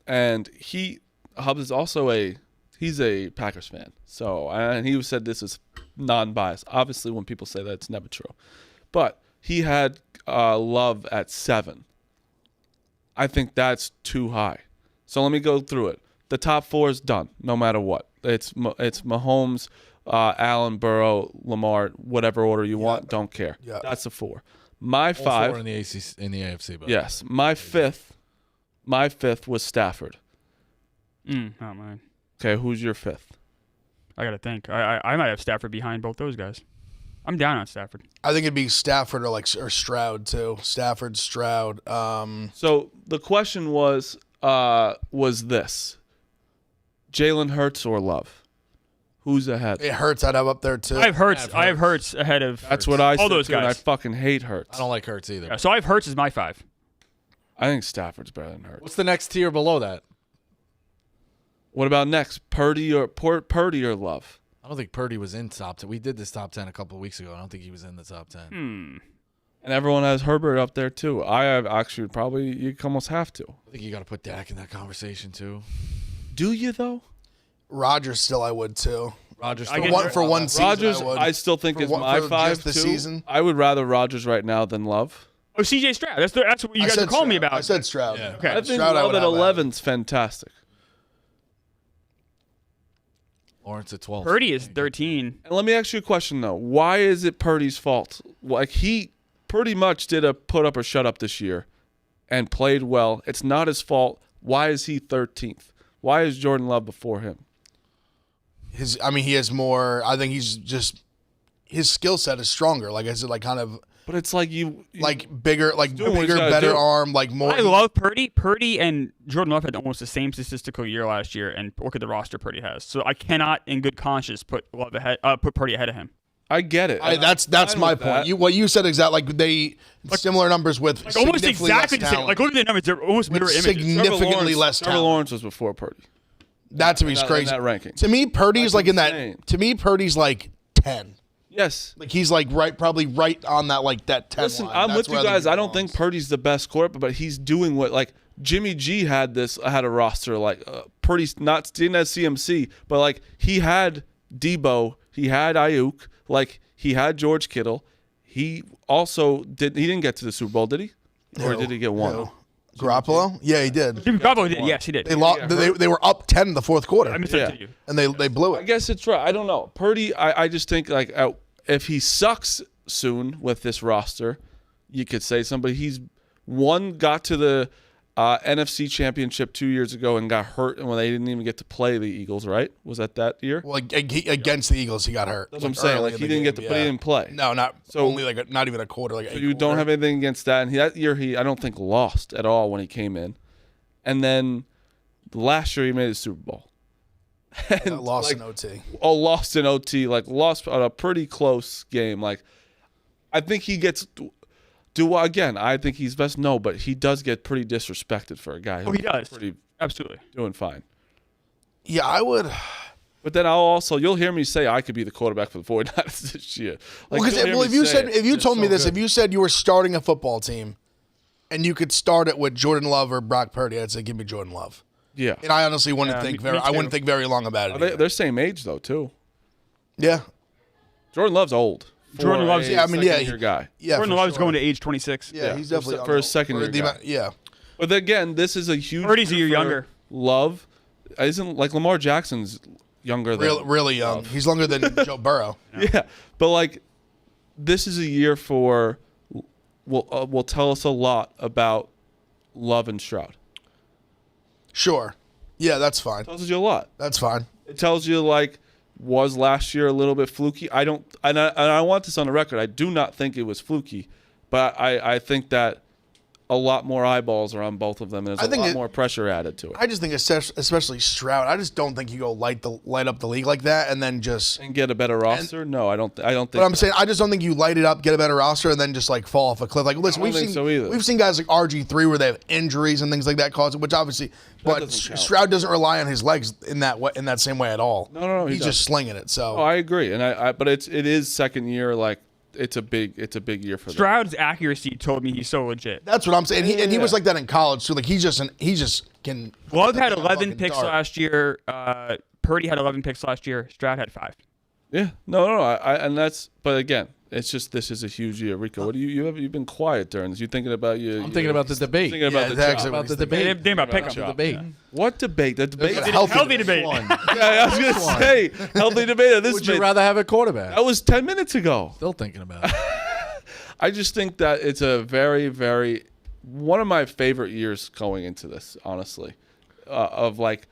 And Hubs is also he's a Packers fan. So and he said this is non-biased. Obviously, when people say that, it's never true. But he had Love at 7. I think that's too high. So let me go through it. The top 4 is done, no matter what. It's Mahomes, Allen, Burrow, Lamar, whatever order you want. Don't care. Yeah. That's the 4. My 5 4 in the AFC. But yes, my fifth was Stafford. Oh man. Okay, who's your 5th? I gotta think. I might have Stafford behind both those guys. I'm down on Stafford. I think it'd be Stafford or Stroud too. Stafford, Stroud. So the question was this: Jalen Hurts or Love? Who's ahead? It hurts. I'd have up there too. I have Hurts ahead of That's what I all said those too, and I guys. fucking hate Hurts. I don't like Hurts either. Yeah, so I have Hurts as my 5. I think Stafford's better than Hurts. What's the next tier below that? What about next? Purdy or Love? I don't think Purdy was in top 10. We did this top 10 a couple of weeks ago. I don't think he was in the top 10. And everyone has Herbert up there too. I have actually probably you almost have to. I think you got to put Dak in that conversation too. Do you though? Rodgers still, I would too. Rodgers I get For one season, Rodgers, I would. I still think is my for 5 just the too. season. I would rather Rodgers right now than Love. Oh, CJ Stroud. That's what you I guys said are calling me Stroud. about. I said Stroud. Yeah. Okay. I think Stroud, I Love would at have 11 is fantastic. Lawrence at 12. Purdy is 13. And let me ask you a question though. Why is it Purdy's fault? Like he pretty much did a put up or shut up this year and played well. It's not his fault. Why is he 13th? Why is Jordan Love before him? He has more. I think he's just his skill set is stronger. Like I said, like kind of But it's like you like bigger, doing what he's bigger, gotta better do. arm, like more. I love Purdy. Purdy and Jordan Love had almost the same statistical year last year, and look at the roster Purdy has. So I cannot, in good conscience, put Purdy ahead of him. I get it. That's fine my with point. that. What you said exactly. Like they similar numbers with Like almost significantly exactly less the same. talent. Like look at the numbers; they're almost mirror images. significantly less Trevor talent. Lawrence was before Purdy. That to me is In crazy. that ranking. To me, Purdy's That's like in insane. that. To me, Purdy's like 10. Yes. Like he's like probably right on that like that 10 Listen, line. I'm That's with you where think guys. he I don't think belongs. Purdy's the best quarterback, but he's doing what like Jimmy G had a roster like Purdy's didn't have CMC, but like he had Debo, he had Ayuk, like he had George Kittle. He also didn't get to the Super Bowl, did he? Or did he get one? Who? Garoppolo? Yeah, he did. Jimmy Garoppolo did. Yes, he did. They were up 10 in the fourth quarter. I missed that to you. And they blew I it. guess it's right. I don't know. Purdy, I just think like if he sucks soon with this roster, you could say somebody. He's got to the NFC Championship 2 years ago and got hurt, and when they didn't even get to play the Eagles, right? Was that year? Well, against the Eagles, he got hurt. That's what I'm saying. Like he didn't get to, but he didn't play. No, not even a quarter. Like So you don't have anything against that. And that year, I don't think lost at all when he came in. And then last year, he made the Super Bowl. And lost in OT. Oh, lost in OT. Like lost on a pretty close game. Like I think he gets. Again, I think he's best. No, but he does get pretty disrespected for a guy who's he does. pretty Absolutely. doing fine. Yeah, I would. But then you'll hear me say I could be the quarterback for the 49ers this year. Like, If you told me this, if you said you were starting a football team and you could start it with Jordan Love or Brock Purdy, I'd say give me Jordan Love. Yeah. And I honestly wouldn't think me I wouldn't too. think very long about it. They're same age though too. Yeah. Jordan Love's old. Jordan Love's- Yeah, I mean, yeah, your guy. Yeah. Jordan for Love's sure. going to age 26. Yeah, he's definitely for a second year guy. Yeah. But again, this is a huge. Purdy's a year for younger. Love isn't like Lamar Jackson's younger than Really young. He's younger than Joe Burrow. Yeah, but like this is a year for will tell us a lot about Love and Stroud. Sure. Yeah, that's fine. Tells you a lot. That's fine. It tells you like was last year a little bit fluky. I don't, and I want this on the record. I do not think it was fluky, but I think that a lot more eyeballs are on both of them. And there's a lot more pressure added to it. I just think, especially Stroud, I just don't think you go light up the league like that and then just and get a better roster. No, I don't think. But I'm saying I just don't think you light it up, get a better roster, and then just like fall off a cliff. Like listen, I don't think so either. we've seen guys like RG3 where they have injuries and things like that cause it, which obviously, but doesn't count. Stroud doesn't rely on his legs in that same way at all. No, he's just slinging it. So Oh, I agree, and but it is second year. Like it's a big year for them. Stroud's accuracy told me he's so legit. that's what I'm saying. He was like that in college too. Like he just can. Love had like a 11 fucking picks dart. last year. Purdy had 11 picks last year. Stroud had 5. Yeah, no, and that's. But again, it's just this is a huge year, Rico. What do you've been quiet during this? You thinking about you? I'm thinking about the debate. Thinking about the exactly. job. About the They debate. didn't about pick 'em. The debate. What debate? The debate. It's a Healthy debate. Yeah, I was gonna say healthy debate. Of this Would you debate. rather have a quarterback? That was 10 minutes ago. Still thinking about it. I just think that it's a very, very one of my favorite years going into this. Honestly, of like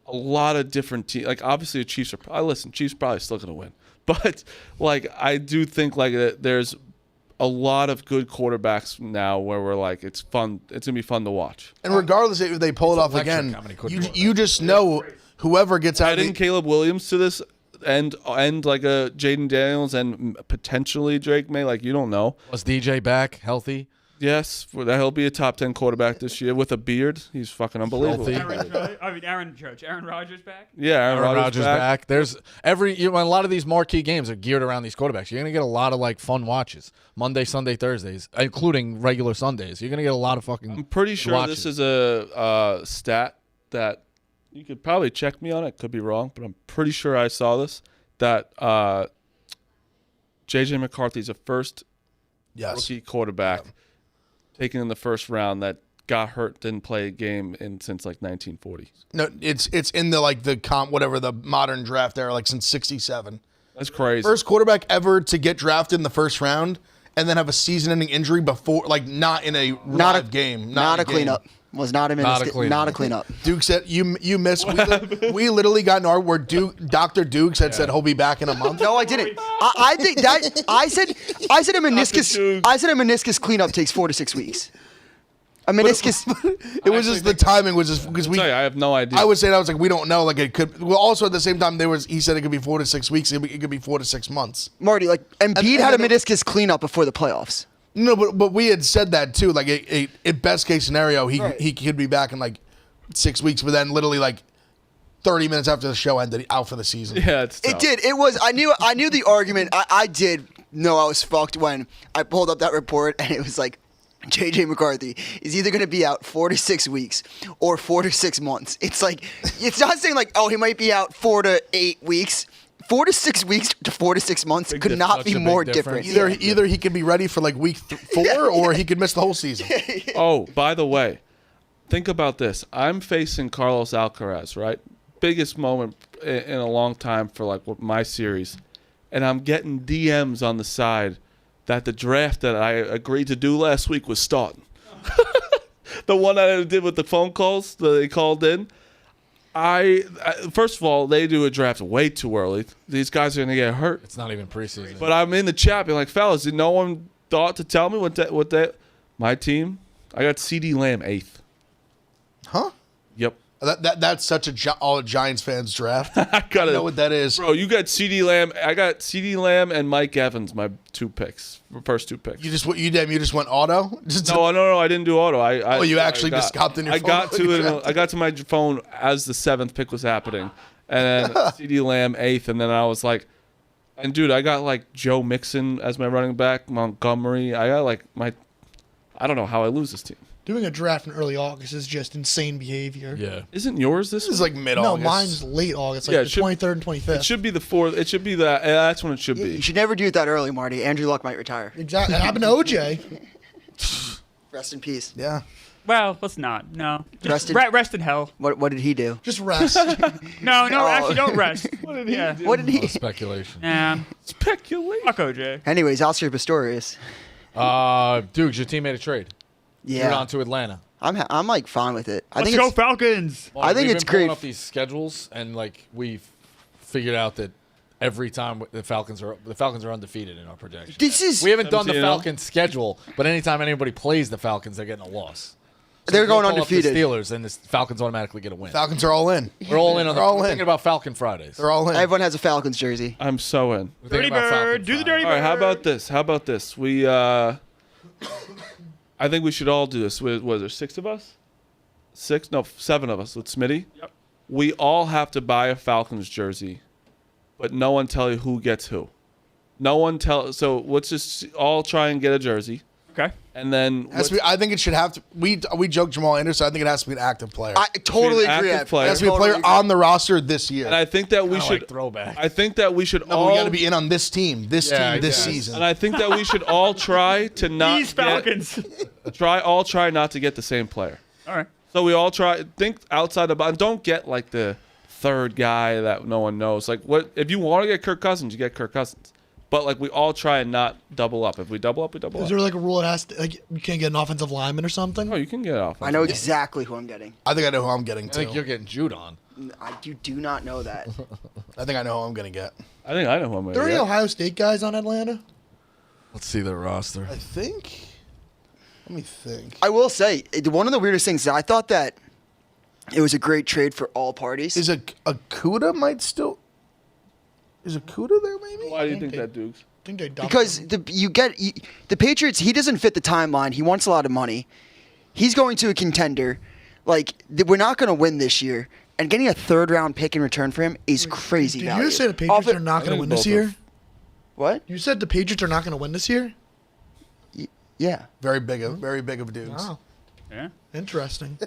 a lot of different teams. Like obviously the Chiefs are. Chiefs probably still gonna win, but like I do think like there's a lot of good quarterbacks now where we're like it's fun. It's gonna be fun to watch. And regardless if they pull it off electric again, how many good you just know whoever gets out of Adding the Caleb Williams to this and like a Jaden Daniels and potentially Drake May, like you don't know. Was DJ back healthy? Yes, he'll be a top 10 quarterback this year with a beard. He's fucking unbelievable. Healthy. Aaron Judge. Aaron Rodgers back? Yeah, Aaron Rodgers back. There's a lot of these marquee games are geared around these quarterbacks. You're gonna get a lot of like fun watches. Monday, Sunday, Thursdays, including regular Sundays. You're gonna get a lot of fucking. I'm pretty sure watches. this is a stat that you could probably check me on it. Could be wrong, but I'm pretty sure I saw this. That J.J. McCarthy's the first rookie quarterback taken in the first round that got hurt, didn't play a game since like 1940. No, it's in the modern draft era, like since '67. That's crazy. First quarterback ever to get drafted in the first round and then have a season-ending injury before, like not in a live game, not a game. cleanup. Was not a Not a meniscus. cleanup. Not a cleanup. Duke said you missed. We literally got an where Dr. Dukes had said he'll be back in a month. No, I didn't. I think that I said a meniscus. I said a meniscus cleanup takes 4 to 6 weeks. A meniscus. It was just the timing was just because I have no idea. I was saying I was like we don't know, like it could. Well, also at the same time he said it could be 4 to 6 weeks. It could be 4 to 6 months. Marty, like Embiid And had a then- meniscus cleanup before the playoffs. No, but we had said that too. Like a best case scenario, he could be back in like 6 weeks, but then literally like 30 minutes after the show ended, out for the season. Yeah, it's tough. It did. It was. I knew the argument. I did know I was fucked when I pulled up that report and it was like, J.J. McCarthy is either going to be out 4 to 6 weeks or 4 to 6 months. It's like, it's not saying like, oh, he might be out 4 to 8 weeks. 4 to 6 weeks to 4 to 6 months could not such be a big more difference. different. Either he could be ready for like week 4, or he could miss the whole season. Oh, by the way, think about this. I'm facing Carlos Alcaraz, right? Biggest moment in a long time for like my series, and I'm getting DMs on the side that the draft that I agreed to do last week was starting. The one that I did with the phone calls that they called in. I first of all, they do a draft way too early. These guys are gonna get hurt. It's not even preseason. But I'm in the chat being like, fellas, did no one thought to tell me my team? I got CD Lamb 8th. Huh? Yep. That's such all Giants fans draft. I got I know what that is. Bro, you got CD Lamb. I got CD Lamb and Mike Evans, my first two picks. You just went auto. No, I didn't do auto. You actually just got in your phone. I got to my phone as the 7th pick was happening, and then CD Lamb 8th, and then I was like, and dude, I got like Joe Mixon as my running back, Montgomery. I got like I don't know how I lose this team. Doing a draft in early August is just insane behavior. Yeah. Isn't yours this? This is like mid-August. No, mine's late August, like the 23rd and 25th. It should be the 4th. It should be that. That's when it should be. You should never do it that early, Marty. Andrew Luck might retire. Exactly. It happened to OJ. Rest in peace. Yeah. Well, let's not. No. Rest in- Rest in hell. What did he do? Just rest. No, actually, don't rest. What did he do? What did he? Speculation. Yeah. Speculation. Fuck OJ. Anyways, Oscar Pistorius. Dukes, your team made a trade. You're Yeah, on to Atlanta. I'm like fine with it. I Let's think go it's, Falcons. I think we've it's been pulling great. up these schedules, and like we've figured out that every time the Falcons are undefeated in our projection. We haven't done the 17-0. Falcons schedule, but anytime anybody plays the Falcons, they're getting a loss. So They're we'll going pull up the undefeated. Steelers, and the Falcons automatically get a win. Falcons are all in. We're all in on They're all we're in. thinking about Falcon Fridays. They're all in. Everyone has a Falcons jersey. I'm so in. We're thinking Dirty about Falcon bird. Do the Friday. dirty All right, bird. how about this? We I think we should all do this. Was there 6 of us? 6? No, 7 of us with Smitty. Yep. We all have to buy a Falcons jersey, but no one tell you who gets who. No one tell. So let's just all try and get a jersey, Okay. and then I think it should have to. We joke Jamal Anderson. I think it has to be an active player. I totally An agree. active player. it has to be a player on the roster this year. and I think that we I should like throwback. I think that we should No, all. we got to be in on this team, this Yeah, team, this I guess. season. And I think that we should all try to not These Falcons. try not to get the same player. All right. So we all think outside the box. Don't get like the third guy that no one knows. Like, what if you want to get Kirk Cousins, you get Kirk Cousins. But like, we all try and not double up. If we double up, we double Is up. there like a rule that has to, like, you can't get an offensive lineman or something? Oh, you can get off. I know exactly who I'm getting. I think I know who I'm getting I think too. you're getting Judon. I do not know that. I think I know who I'm going to get. I think I know who I'm Are there going any to Ohio State guys on Atlanta? Let's see their roster. I think. Let me think. I will say, one of the weirdest things is I thought that it was a great trade for all parties. Is Akuda might still? Is Akuda there maybe? Why do you think that, Dukes? I think they dumped Because him. the Patriots, he doesn't fit the timeline. He wants a lot of money. He's going to a contender. Like, we're not going to win this year. And getting a 3rd-round pick in return for him is crazy Did value. you say the Patriots Off are not I going to think win this both year? of- What? You said the Patriots are not going to win this year? Yeah. Very big of dudes. Wow. Yeah. Interesting.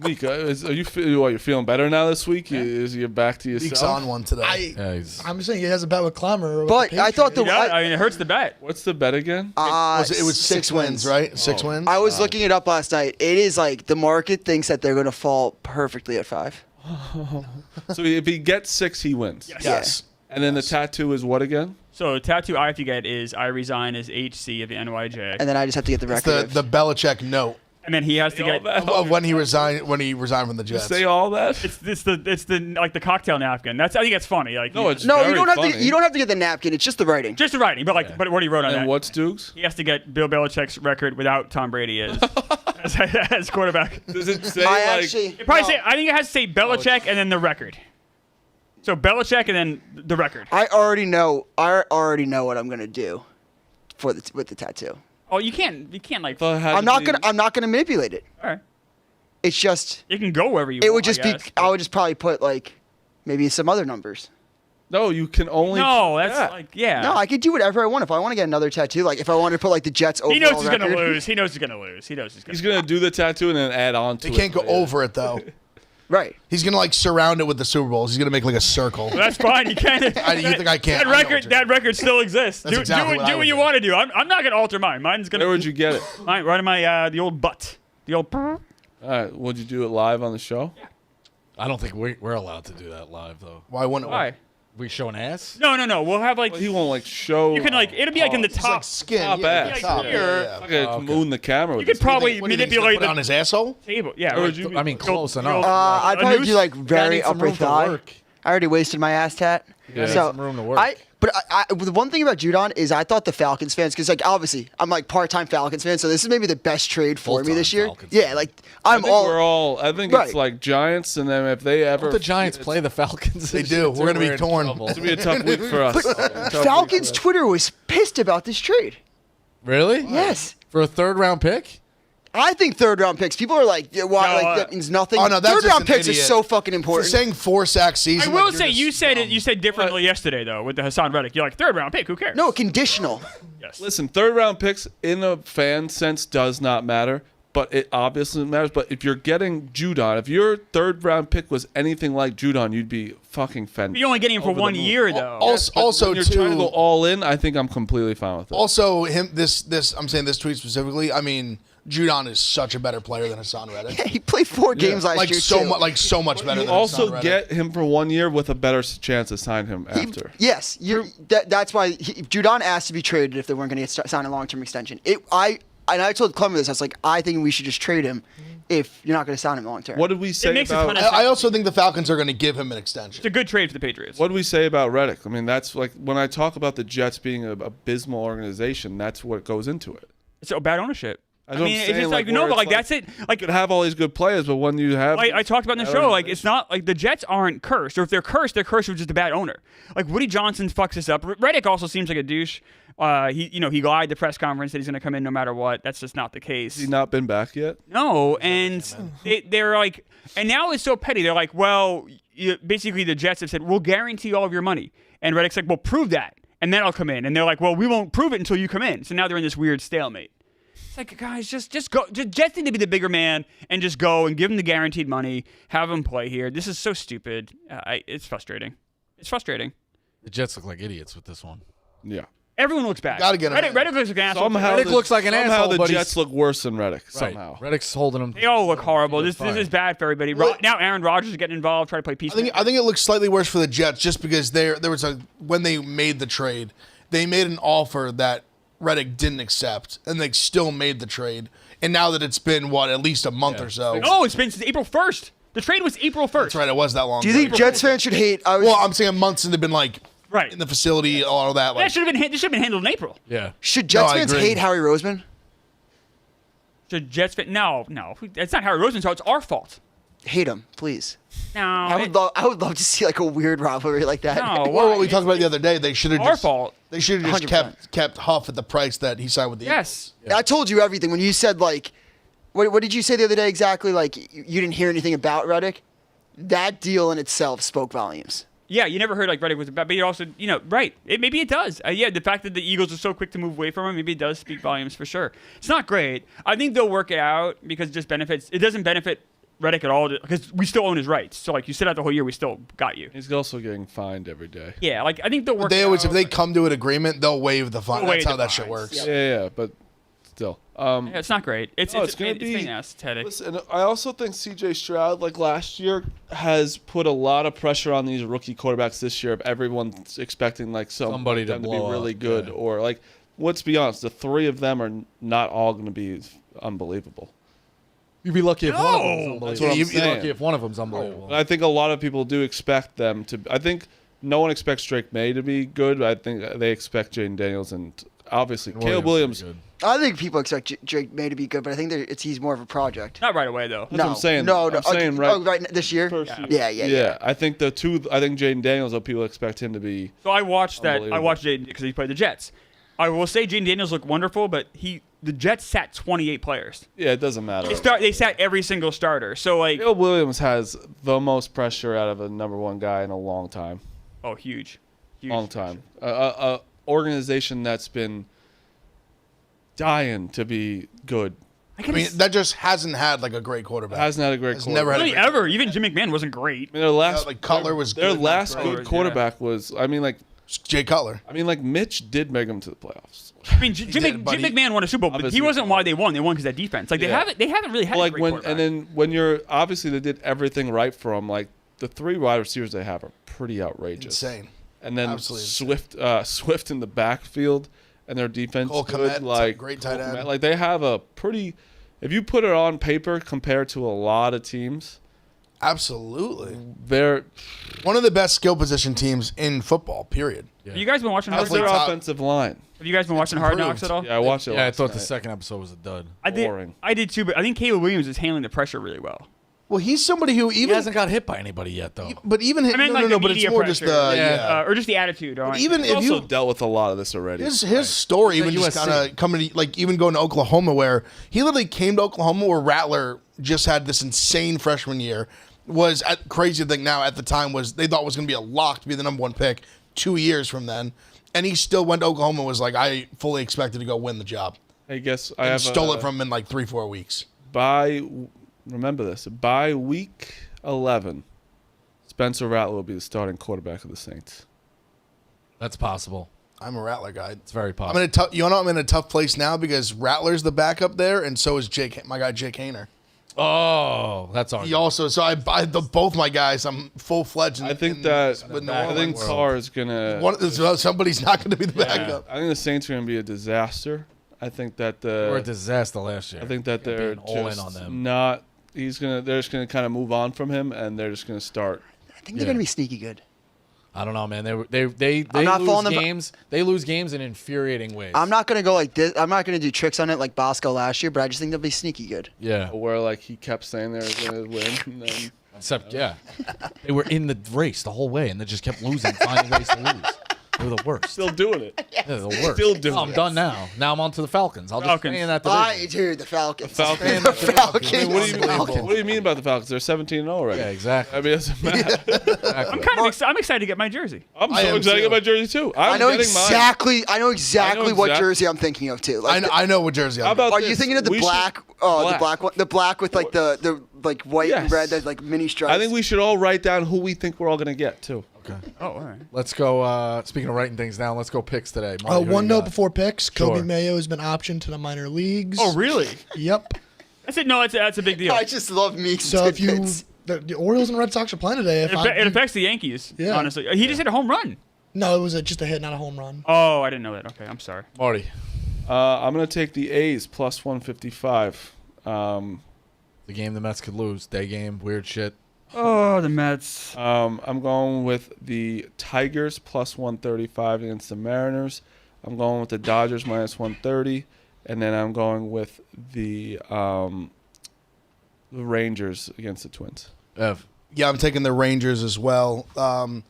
Week. You're feeling better now this week? Is you back to yourself? Week's on one today. I'm saying he has a bet with Clemmer. But I thought the Yeah, I mean, it hurts the bet. What's the bet again? it was 6 wins, right? 6 wins. I was looking it up last night. It is like the market thinks that they're going to fall perfectly at 5. So if he gets 6, he wins. Yes. And then the tattoo is what again? So the tattoo I have to get is I resign as HC of the NYJ. And then I just have to get the It's record. the Belichick note And then he has to get of when he resigned from the Jets. Say all that? it's the like the cocktail napkin. I think that's funny. Like No, it's no, very you don't have funny. to. You don't have to get the napkin. It's just the writing. just the writing, but what he wrote on And that. what's Dukes? He has to get Bill Belichick's record without Tom Brady as quarterback. Does it say I like? actually. It probably no, say I think it has to say Belichick and then the record. So Belichick and then the record. I already know. I already know what I'm gonna do with the tattoo. Oh, you can't like. I'm not gonna manipulate it. All right. It's just. You can go wherever you It want. would just I be. guess, I would just probably put like, maybe some other numbers. No, you can only. No, that's Yeah. like yeah. No, I could do whatever I want. If I want to get another tattoo, like if I wanted to put like the Jets overall he knows he's record. gonna lose. He knows he's gonna lose. He knows he's gonna. He's gonna do the tattaoo and then add on to They it. can't go later. over it though. Right. He's gonna like surround it with the Super Bowls. He's gonna make like a circle. That's fine. You can't. You think I can't? That record still exists. That's exactly what I do what would you do. want to do. I'm not gonna alter mine. Mine's gonna. Where would you get it? Mine, right in my the old butt. The old. All right. Would you do it live on the show? I don't think we're allowed to do that live though. Why wouldn't Why? We show an ass? No. We'll have like. Well, he won't like show. You can like. It'll be like in the It's top. like skin? Top yeah, ass. the top, Like yeah, here. yeah. I'm not gonna moon the camera. You With could this. probably What do you think? He's gonna manipulate put it the on his asshole? table. Yeah. Or right. would you- I mean, close You'll- enough. I'd A probably noose? do like Gotta very need some upper room to thigh. work. I already wasted my ass tat. Yeah, So some room to work. But the one thing about Judon is I thought the Falcons fans, because like obviously I'm like part-time Falcons fan, so this is maybe the best trade for me Full-time this year. Falcons Yeah, fan. like I I'm think all. we're all. I think Right. it's like Giants, and then if they ever Don't the Giants play the Falcons? They do. We're gonna be in torn. trouble. It's gonna be a tough week for us. Tough week Falcons for us. Twitter was pissed about this trade. Really? Yes. For a third-round pick? I think third-round picks. People are like, yeah, why? No, like that means nothing. Oh, no, that's just Third-round an picks idiot. are so fucking For important. saying 4 sack I season. will like, say you're you just said dumb. it. You said differently yesterday though with the Hassan Reddick. You're like third round pick. Who cares? No, conditional. Yes. Listen, third round picks in a fan sense does not matter, but it obviously matters. But if you're getting Judon, if your third round pick was anything like Judon, you'd be fucking fended. You're only getting him for over the 1 moon. year though. Also, when you're too, trying to go all in, I think I'm completely fine with it. also him. This. I'm saying this tweet specifically. I mean, Judon is such a better player than Hassan Reddick. Yeah, he played 4 games last Like year so too. much. Like so much better you than also Hassan Reddick. get him for 1 year with a better chance to sign him after. Yes, that's why Judon asked to be traded if they weren't going to sign a long-term extension. I told Clemmer this. I was like, I think we should just trade him if you're not going to sign him long-term. What did we say makes a about? ton of I also think the Falcons are going to give him an extension. It's a good trade for the Patriots. What did we say about Reddick? I mean, that's like when I talk about the Jets being an abysmal organization, that's what goes into it. It's a bad ownership. I That's what mean, I'm it's saying, just like like, no, where but like it's that's it. Like You could have all these good players, but when you have, I talked about in the bad show, like organization- it's not like the Jets aren't cursed, or if they're cursed with just a bad owner. Like Woody Johnson fucks this up. Reddick also seems like a douche. He lied the press conference that he's going to come in no matter what. That's just not the case. has he not been back yet? No, and they're like, and now it's so petty. They're like, well, basically the Jets have said we'll guarantee all of your money, and Reddick's like, well, prove that, and then I'll come in. And they're like, well, we won't prove it until you come in. So now they're in this weird stalemate. It's like, guys, just go. Jets need to be the bigger man and just go and give him the guaranteed money, have him play here. This is so stupid. It's frustrating. It's frustrating. The Jets look like idiots with this one. Yeah. Everyone looks bad. Gotta get him in. Reddick looks like an asshole. Somehow Reddick looks like an somehow asshole, the but Jets he's- look worse than Reddick. Right. Somehow. Reddick's holding him. They all look horrible. This Fine. is bad for everybody. Now Aaron Rodgers is getting involved, trying to play peace. I think it looks slightly worse for the Jets just because there was when they made the trade, they made an offer that Reddick didn't accept, and they still made the trade. And now that it's been at least a month or so. No, it's been since April 1st. The trade was April 1st. That's right. It was that long. Do you think Jets fans should hate? Well, I'm saying months and they've been like Right. in the facility, all that. Like, This should have been handled in April. Yeah. should Jets I fans agree. hate Harry Roseman? The Jets fan, no, it's not Harry Roseman's fault. It's our fault. Hate him, please. No, I would love to see like a weird rivalry like that. no. well, why? what we talked about the other day, they should have Our just fault. They should have just 100%. kept Huff at the price that he signed with the Yes. I told you everything when you said like, what did you say the other day exactly? Like you didn't hear anything about Reddick. That deal in itself spoke volumes. Yeah, you never heard like Reddick was bad, but you also, right. Maybe it does. Yeah, the fact that the Eagles are so quick to move away from him, maybe it does speak volumes for sure. It's not great. I think they'll work it out because it just benefits. It doesn't benefit Reddick at all because we still own his rights. So like you sit out the whole year, we still got you. He's also getting fined every day. Yeah, like I think they'll work. They it always, out. if they come to an agreement, they'll waive the fine. They'll That's waive how the that shit fines. works. Yeah, but still. Yeah, it's not great. It's No, it's gonna it's be. being aesthetic. Listen, I also think C.J. Stroud, like last year, has put a lot of pressure on these rookie quarterbacks this year. Of everyone's expecting like Somebody to them to be blow really up, good, yeah. or like, let's be honest, the three of them are not all going to be unbelievable. You'd be lucky if one of them's No! unbelievable. That's what I'm You'd be saying. lucky if one of them's unbelievable. And I think a lot of people do expect them to. I think no one expects Drake May to be good. But I think they expect Jaden Daniels and obviously Caleb Williams. Good. I think people expect Drake May to be good, but I think he's more of a project. Not right away though. That's what I'm saying. No, I'm saying right- Oh, right this year. First Yeah, year. yeah. I think the two. I think Jaden Daniels. Though people expect him to be. So I watched that. I Unbelievable. watched Jaden because he played the Jets. I will say Jaden Daniels looked wonderful, but the Jets sat 28 players. Yeah, it doesn't matter. They sat every single starter. So like, Caleb Williams has the most pressure out of a number one guy in a long time. oh, huge. Long time. A organization that's been dying to be good I mean, that just hasn't had like a great quarterback. Hasn't had a great quarterback. Never had Really a great ever. Even Jim McMahon wasn't great. I mean, their last like Cutler was their good, last not great. good quarterback was. I mean, like Jay Cutler. Mitch did make them to the playoffs. I mean, Jim did, Jim McMahon won a Super Bowl, but he Obviously, wasn't why they won. They won because of that defense. Like Yeah. they haven't really had a Like great when quarterback. and then when you're obviously they did everything right for them. Like the 3 wide receivers they have are pretty outrageous. Insane. And then Absolutely Swift in the backfield, and their defense Cole good. Kmet, Like great tight end. Like they have a pretty. If you put it on paper compared to a lot of teams, Absolutely. they're One of the best skill position teams in football, period. Have you guys been watching Hard how's their Knocks? top- offensive line. Have you guys been watching Hard Knocks at all? Yeah, I watched it. Yeah, I last thought the night. second episode was a dud. boring. I did too, but I think Caleb Williams is handling the pressure really well. Well, he's somebody who He even hasn't got hit by anybody yet, though. but even I mean, like the but it's media more pressure, just the or just the attitude. Even He's if also you dealt with a lot of this already. his story, He's even at just USC. kind of coming, like even going to Oklahoma, where he literally came to Oklahoma, where Rattler just had this insane freshman year. Was crazy thing now at the time was they thought was going to be a lock to be the number 1 pick 2 years from then, and he still went to Oklahoma. Was like I fully expected to go win the job. I guess I And have stole it from him in like 3-4 weeks. Remember this. By week 11, Spencer Rattler will be the starting quarterback of the Saints. That's possible. I'm a Rattler guy. It's very I'm possible. in a tough. You know, I'm in a tough place now because Rattler's the backup there, and so is my guy Jake Hayner. Oh, that's all. He also, so I buy both my guys. I'm full fledged. I think Carr is gonna. Somebody's not going to be the Yeah. backup. I think the Saints are gonna be a disaster. I think that We're a disaster last year. I think that they're being all in just on them. not. They're just gonna kind of move on from him, and they're just gonna start. I think they're going to be sneaky good. I don't know, man. They not lose falling in- games. They lose games in infuriating ways. I'm not going to go like this. I'm not going to do tricks on it like Bosco last year, but I just think they'll be sneaky good. Yeah. Where like he kept saying they were gonna win, and then Except, yeah, they were in the race the whole way, and they just kept losing, finding ways to lose. They were the worst. still doing it. They're the worst. Still doing I'm it. done now. Now I'm on to the Falcons. I'll just Falcons. stay in that I division. dude, the Falcons. Falcons. The Falcons. I mean, what do you mean? Unbelievable. What do you mean about the Falcons? They're 17-0 already. Yeah, exactly. I mean, it doesn't matter. Exactly. I'm excited to get my jersey. I'm I so am excited to too. get my jersey too. I know getting mine. exactly. I know exactly what exact- jersey I'm thinking of too. Like, I know what jersey. How I'm about are this? you thinking of the We should- black? Oh, black. the black one. The black with like the like white and Yes. red. That's like mini stripes. I think we should all write down who we think we're all gonna get too. Oh, all right. Let's go. Speaking of writing things down, let's go picks today. Marty, who One you note got? before picks: Kobe Sure. Mayo has been optioned to the minor leagues. Oh, really? Yep. I said no. That's a big deal. I just love me. So if you the Orioles and Red Sox are playing today, It affects the Yankees. Yeah. Honestly, he just hit a home run. no, it was just a hit, not a home run. Oh, I didn't know that. Okay, I'm sorry. Marty. I'm gonna take the A's plus 155. The game the Mets could lose. Day game. Weird shit. Oh, the Mets. I'm going with the Tigers plus 135 against the Mariners. I'm going with the Dodgers minus 130, and then I'm going with the Rangers against the Twins. Ev. Yeah, I'm taking the Rangers as well. I'm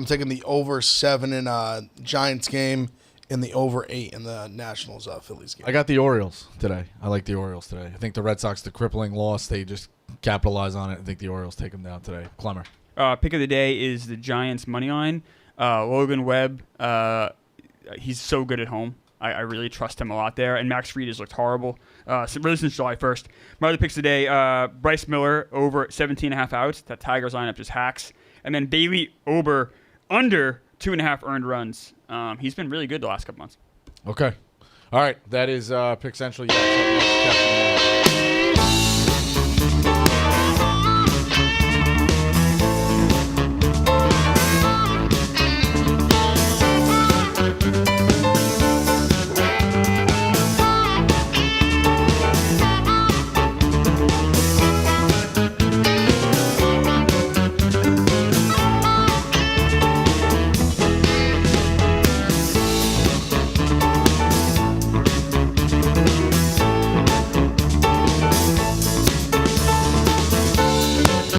taking the over 7 in Giants game and the over 8 in the Nationals Phillies game. I got the Orioles today. I like the Orioles today. I think the Red Sox, the crippling loss, they just capitalize on it. I think the Orioles take them down today. Clemmer. Pick of the day is the Giants money line. Logan Webb. He's so good at home. I really trust him a lot there. And Max Fried has looked horrible really since July 1st. My other picks today, Bryce Miller over 17.5 outs. That Tigers lineup just hacks. And then Bailey Ober under 2.5 earned runs. He's been really good the last couple months. Okay. All right. That is Pick Central. Yeah,